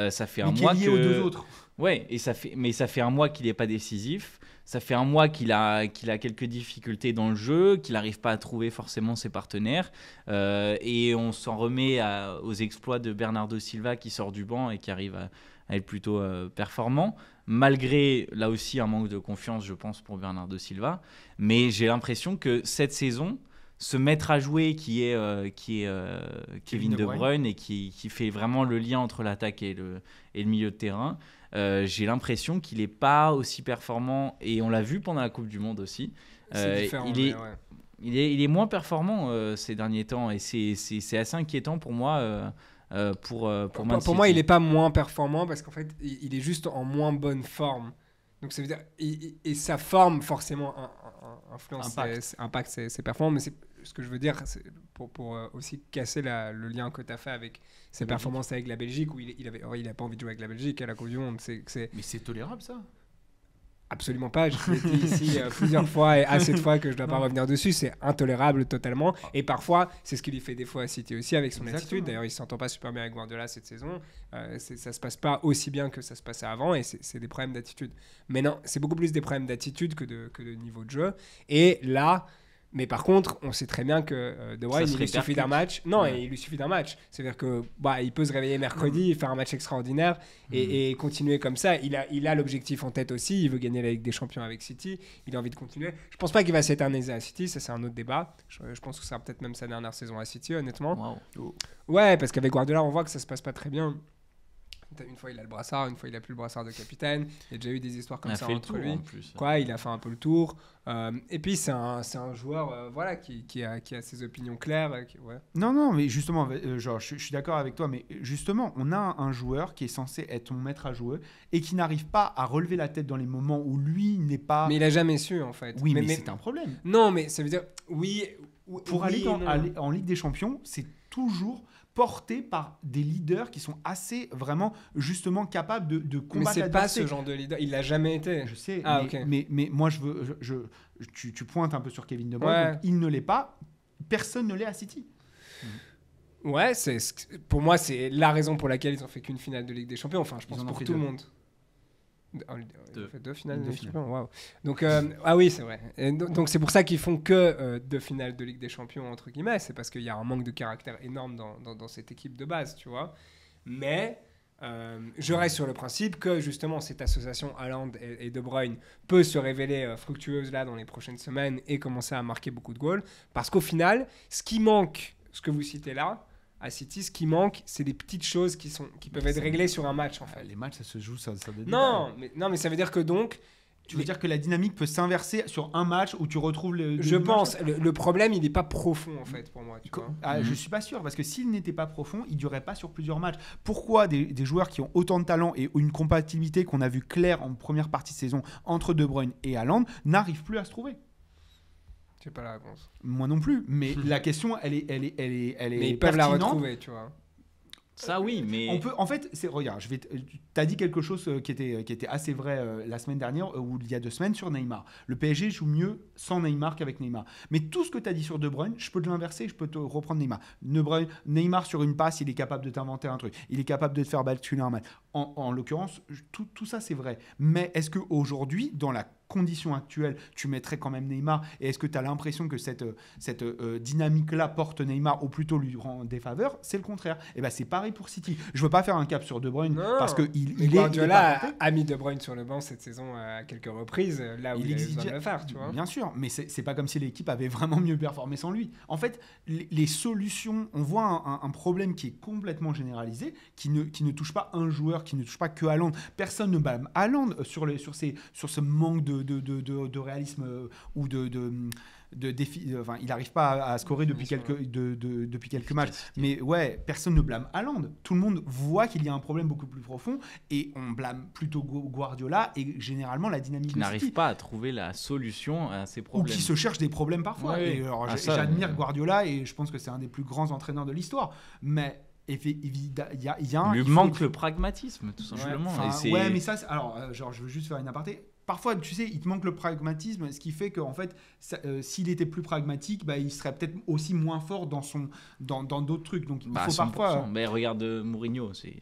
Speaker 2: Ça fait un
Speaker 1: mois aux deux autres.
Speaker 2: Ouais, ça fait un mois qu'il n'est pas décisif. Ça fait un mois qu'il a quelques difficultés dans le jeu, qu'il n'arrive pas à trouver forcément ses partenaires. Et on s'en remet aux exploits de Bernardo Silva qui sort du banc et qui arrive à être plutôt performant. Malgré, là aussi, un manque de confiance, je pense, pour Bernardo Silva. Mais j'ai l'impression que cette saison, ce maître à jouer qui est Kevin De Bruyne et qui fait vraiment le lien entre l'attaque et le milieu de terrain, j'ai l'impression qu'il n'est pas aussi performant, et on l'a vu pendant la Coupe du Monde aussi. Il est moins performant ces derniers temps, et c'est assez inquiétant pour moi. Pour
Speaker 3: moi, il n'est pas moins performant parce qu'en fait, il est juste en moins bonne forme. Donc ça veut dire et sa forme forcément impacte ses performances, mais ce que je veux dire, c'est pour aussi casser le lien que tu as fait avec ses performances avec la Belgique, où il n'a pas envie de jouer avec la Belgique à la Coupe du Monde.
Speaker 1: Mais c'est tolérable ça?
Speaker 3: Absolument pas. Je l'ai dit ici plusieurs fois et assez de fois que je ne dois pas revenir dessus. C'est intolérable totalement. Et parfois, c'est ce qui lui fait défaut à City aussi avec son attitude. D'ailleurs, il ne s'entend pas super bien avec Guardiola cette saison. Ça ne se passe pas aussi bien que ça se passait avant, et c'est des problèmes d'attitude. Mais non, c'est beaucoup plus des problèmes d'attitude que de niveau de jeu. Et là... Mais par contre, on sait très bien que De Bruyne, il lui suffit d'un match. Non, et il lui suffit d'un match. C'est-à-dire que il peut se réveiller mercredi, faire un match extraordinaire et continuer comme ça. Il a l'objectif en tête aussi. Il veut gagner la Ligue des Champions avec City. Il a envie de continuer. Je pense pas qu'il va s'éterniser à City. Ça, c'est un autre débat. Je pense que ça sera peut-être même sa dernière saison à City, honnêtement.
Speaker 2: Wow.
Speaker 3: Ouais, parce qu'avec Guardiola, on voit que ça se passe pas très bien. Une fois il a le brassard, une fois il a plus le brassard de capitaine. Il y a déjà eu des histoires comme ça entre lui. Il a fait un peu le tour. Et puis c'est un joueur qui a ses opinions claires.
Speaker 1: Non, mais justement, je suis d'accord avec toi, mais justement, on a un joueur qui est censé être ton maître à jouer et qui n'arrive pas à relever la tête dans les moments où lui n'est pas.
Speaker 3: Mais il a jamais su en fait.
Speaker 1: Oui, mais c'est un problème.
Speaker 3: Non, mais ça veut dire
Speaker 1: pour aller en Ligue des Champions, c'est toujours porté par des leaders qui sont assez vraiment justement capables de combattre.
Speaker 3: Mais c'est pas ce genre de leader, il l'a jamais été.
Speaker 1: Je sais,
Speaker 3: okay.
Speaker 1: mais moi tu pointes un peu sur Kevin De Bruyne, donc il ne l'est pas, personne ne l'est à City.
Speaker 3: Ouais, pour moi c'est la raison pour laquelle ils ont fait qu'une finale de Ligue des Champions, enfin je pense pour tout le monde. Deux finales de Ligue des Champions, waouh. Donc oui, c'est vrai. Et donc c'est pour ça qu'ils font que 2 finales de Ligue des Champions entre guillemets, c'est parce qu'il y a un manque de caractère énorme dans cette équipe de base, tu vois. Mais je reste sur le principe que justement cette association Haaland et De Bruyne peut se révéler fructueuse là dans les prochaines semaines et commencer à marquer beaucoup de goals, parce qu'au final, ce qui manque, ce que vous citez là, à City, ce qui manque, c'est des petites choses qui peuvent être réglées sur un match en fait.
Speaker 1: Les matchs, ça se joue, ça
Speaker 3: non, mais ça veut dire que donc...
Speaker 1: Tu veux dire que la dynamique peut s'inverser sur un match où tu retrouves le...
Speaker 3: Je pense. Le problème, il n'est pas profond en fait pour moi. Tu vois.
Speaker 1: Je suis pas sûr, parce que s'il n'était pas profond, il durerait pas sur plusieurs matchs. Pourquoi des joueurs qui ont autant de talent et une compatibilité qu'on a vu claire en première partie de saison entre De Bruyne et Haaland n'arrivent plus à se trouver?
Speaker 3: J'ai pas la réponse.
Speaker 1: Moi non plus, mais la question, elle est
Speaker 3: mais ils peuvent la retrouver, tu vois.
Speaker 2: Ça oui, mais
Speaker 1: on peut, en fait, regarde, t'as dit quelque chose qui était assez vrai la semaine dernière ou il y a 2 semaines sur Neymar. Le PSG joue mieux sans Neymar qu'avec Neymar. Mais tout ce que t'as dit sur De Bruyne, je peux te l'inverser, je peux te reprendre Neymar. Neymar sur une passe, il est capable de t'inventer un truc, il est capable de te faire basculer un match. En l'occurrence, tout ça c'est vrai. Mais est-ce que aujourd'hui, dans la condition actuelle, tu mettrais quand même Neymar et est-ce que tu as l'impression que cette dynamique-là porte Neymar ou plutôt lui rend des faveurs? C'est le contraire. Et ben c'est pareil pour City. Je veux pas faire un cap sur De Bruyne parce que
Speaker 3: Guardiola a mis De Bruyne sur le banc cette saison à quelques reprises, là où il a besoin de le faire, tu vois.
Speaker 1: Bien sûr, mais c'est pas comme si l'équipe avait vraiment mieux performé sans lui. En fait, les solutions, on voit un problème qui est complètement généralisé, qui ne touche pas un joueur, qui ne touche pas que Haaland. Personne ne blâme Haaland sur ce manque de réalisme ou de défi. Enfin, il n'arrive pas à scorer depuis quelques matchs. Mais ouais, personne ne blâme Haaland. Tout le monde voit qu'il y a un problème beaucoup plus profond et on blâme plutôt Guardiola et généralement la dynamique
Speaker 2: qui n'arrive pas à trouver la solution à ces problèmes.
Speaker 1: Ou qui se cherche des problèmes parfois.
Speaker 2: Ouais,
Speaker 1: et alors, j'admire Guardiola et je pense que c'est un des plus grands entraîneurs de l'histoire. Mais
Speaker 2: il manque le pragmatisme, tout simplement.
Speaker 1: Ouais, mais ça, alors, je veux juste faire une aparté. Parfois, tu sais, il te manque le pragmatisme, ce qui fait qu'en fait, s'il était plus pragmatique, il serait peut-être aussi moins fort dans d'autres trucs. Donc, il faut parfois...
Speaker 2: Mais regarde Mourinho, c'est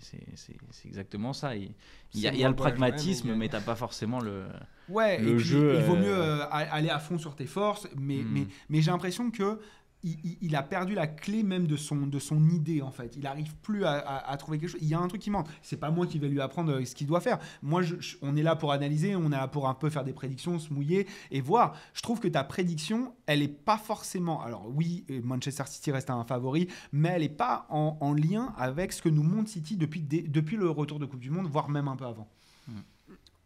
Speaker 2: exactement ça. Il y a le pragmatisme, mais t'as pas forcément le jeu.
Speaker 1: Il vaut mieux aller à fond sur tes forces, mais j'ai l'impression que il a perdu la clé même de son idée en fait. Il n'arrive plus à trouver quelque chose. Il y a un truc qui manque. C'est pas moi qui vais lui apprendre ce qu'il doit faire. Moi, on est là pour analyser, on est là pour un peu faire des prédictions, se mouiller et voir. Je trouve que ta prédiction, elle est pas forcément. Alors oui, Manchester City reste un favori, mais elle est pas en lien avec ce que nous montre City depuis le retour de Coupe du Monde, voire même un peu avant.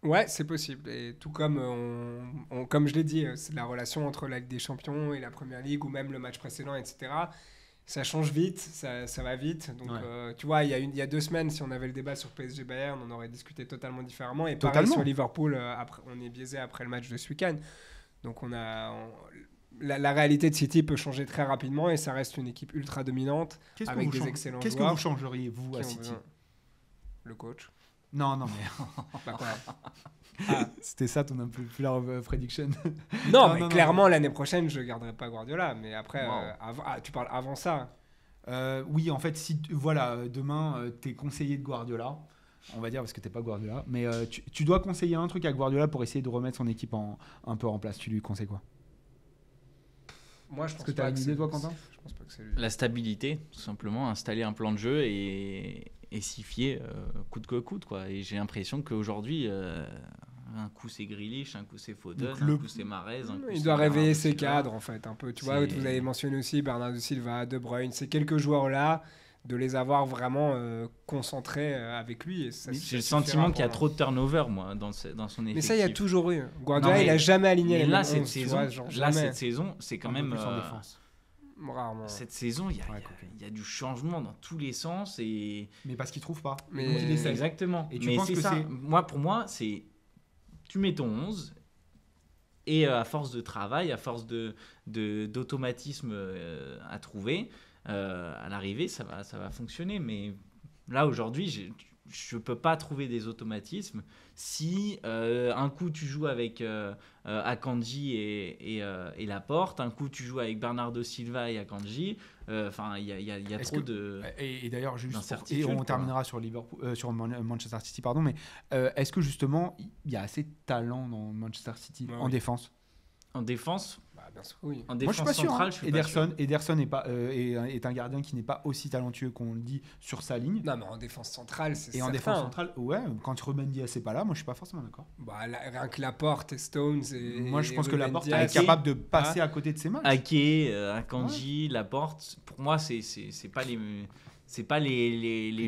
Speaker 3: Ouais, c'est possible. Et tout comme, comme je l'ai dit, c'est la relation entre la Ligue des Champions et la Première Ligue, ou même le match précédent, etc. Ça change vite, ça va vite. Donc, tu vois, il y a 2 semaines, si on avait le débat sur PSG Bayern, on aurait discuté totalement différemment. Et pareil sur Liverpool, on est biaisé après le match de ce week-end. Donc, la réalité de City peut changer très rapidement et ça reste une équipe ultra dominante avec des excellents joueurs.
Speaker 1: Qu'est-ce que vous changeriez, vous, à City ?
Speaker 3: Le coach.
Speaker 1: Non, mais... C'était ça ton unpopular prediction.
Speaker 3: Non, clairement, l'année prochaine, je ne garderai pas Guardiola. Mais après, tu parles avant ça.
Speaker 1: Oui, en fait, si demain, tu es conseiller de Guardiola, on va dire, parce que tu n'es pas Guardiola, mais tu dois conseiller un truc à Guardiola pour essayer de remettre son équipe un peu en place. Tu lui conseilles quoi ?
Speaker 3: Moi, je pense
Speaker 1: que tu as une idée, toi, Quentin ?
Speaker 3: Je pense pas que c'est lui.
Speaker 2: La stabilité, tout simplement, installer un plan de jeu et s'y fier coûte que coûte, quoi. Et j'ai l'impression qu'aujourd'hui, un coup c'est Grealish, un coup c'est Foden, un coup c'est Mahrez.
Speaker 3: Il doit réveiller ses cadres, en fait, un peu. Tu vois, vous avez mentionné aussi Bernardo Silva, De Bruyne, ces quelques joueurs-là, de les avoir vraiment concentrés avec lui. Et ça,
Speaker 2: j'ai le sentiment qu'il y a trop de turnover, moi, dans son effectif.
Speaker 3: Mais ça, il y a toujours eu. Guardiola, il n'a jamais aligné les mêmes 11,
Speaker 2: cette saison, c'est quand même...
Speaker 1: en défense.
Speaker 3: Rarement.
Speaker 2: Cette saison, il y a du changement dans tous les sens.
Speaker 1: Mais parce qu'il ne trouve pas.
Speaker 2: Exactement.
Speaker 1: Et tu penses que c'est...
Speaker 2: Pour moi, c'est... Tu mets ton 11 et à force de travail, à force d'automatisme à trouver, à l'arrivée, ça va fonctionner. Mais là, aujourd'hui, je peux pas trouver des automatismes. Si un coup tu joues avec Akanji et Laporte, un coup tu joues avec Bernardo Silva et Akanji, enfin il y a trop de
Speaker 1: et d'ailleurs juste et on terminera sur Liverpool, sur Manchester City pardon, mais est-ce que justement il y a assez de talent dans Manchester City en défense?
Speaker 2: En défense,
Speaker 3: bien sûr, oui.
Speaker 2: En défense
Speaker 1: moi, je suis pas
Speaker 2: centrale,
Speaker 1: sûr. Ederson est un gardien qui n'est pas aussi talentueux qu'on le dit sur sa ligne.
Speaker 3: Non, mais en défense centrale, c'est certain.
Speaker 1: Et en défense centrale, ouais, quand Ruben Dias n'est pas là, moi, je suis pas forcément d'accord.
Speaker 3: Rien que Laporte et Stones
Speaker 1: moi, je pense que Laporte est capable de passer à côté de ses matchs.
Speaker 2: Ake, Akanji, Laporte, pour moi, c'est pas les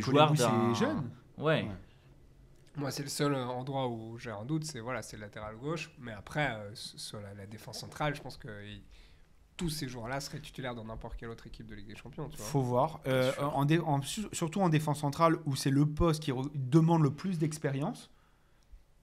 Speaker 2: joueurs d'un...
Speaker 1: C'est jeune.
Speaker 2: Ouais.
Speaker 3: Moi, c'est le seul endroit où j'ai un doute, c'est le latéral gauche. Mais après, sur la défense centrale, je pense que tous ces joueurs-là seraient titulaires dans n'importe quelle autre équipe de Ligue des Champions. Tu vois.
Speaker 1: Faut voir. Surtout en défense centrale, où c'est le poste qui demande le plus d'expérience.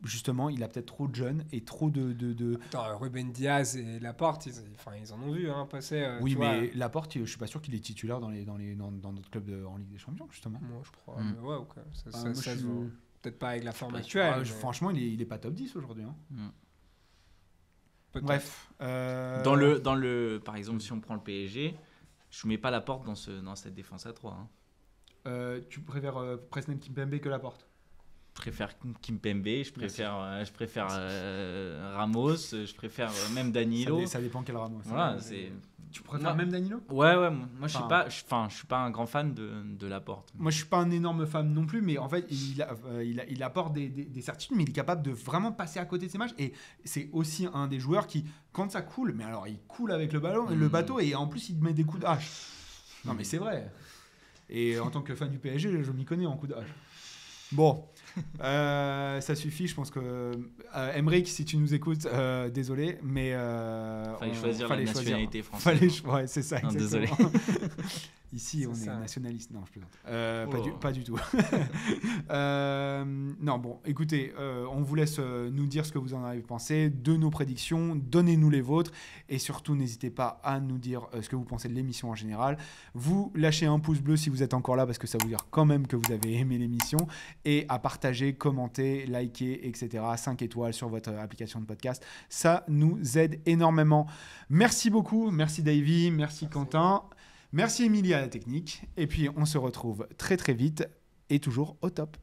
Speaker 1: justement, il a peut-être trop de jeunes et trop de...
Speaker 3: Attends, Ruben Diaz et Laporte, ils en ont vu passer.
Speaker 1: Oui, mais Laporte, je suis pas sûr qu'il est titulaire dans notre club en Ligue des Champions, justement.
Speaker 3: Moi, je crois. Mais ouais, okay. Ça se voit. Peut-être pas avec la forme actuelle. Mais...
Speaker 1: Franchement, il est pas top 10 aujourd'hui. Hein. Bref.
Speaker 2: Dans le, par exemple, si on prend le PSG, je mets pas Laporte dans cette défense à 3.
Speaker 1: Tu préfères Presnel Kimpembe que Laporte?
Speaker 2: Je préfère Kimpembe, je préfère Ramos, je préfère même Danilo.
Speaker 1: Ça dépend quel Ramos.
Speaker 2: Voilà,
Speaker 1: tu préfères même Danilo?
Speaker 2: Ouais, moi je suis pas un grand fan de Laporte.
Speaker 1: Moi je suis pas un énorme fan non plus, mais en fait il apporte des certitudes, mais il est capable de vraiment passer à côté de ses matchs, et c'est aussi un des joueurs qui, quand ça coule, mais alors il coule avec le bateau, et en plus il met des coups de hache. Non mais c'est vrai. Et en tant que fan du PSG, je m'y connais en coups de hache. Bon, ça suffit, je pense que Emeric, si tu nous écoutes, désolé, mais
Speaker 2: fallait choisir la nationalité française.
Speaker 1: Ouais, c'est ça.
Speaker 2: Non, désolé.
Speaker 1: Ici, on est nationaliste. Non, je plaisante. Pas du tout. Non, bon, écoutez, on vous laisse nous dire ce que vous en avez pensé de nos prédictions. Donnez-nous les vôtres. Et surtout, n'hésitez pas à nous dire ce que vous pensez de l'émission en général. Vous lâchez un pouce bleu si vous êtes encore là, parce que ça veut dire quand même que vous avez aimé l'émission. Et à partager, commenter, liker, etc. 5 étoiles sur votre application de podcast. Ça nous aide énormément. Merci beaucoup. Merci Davy. Merci Quentin. Merci Émilie à la technique, et puis on se retrouve très très vite et toujours au top.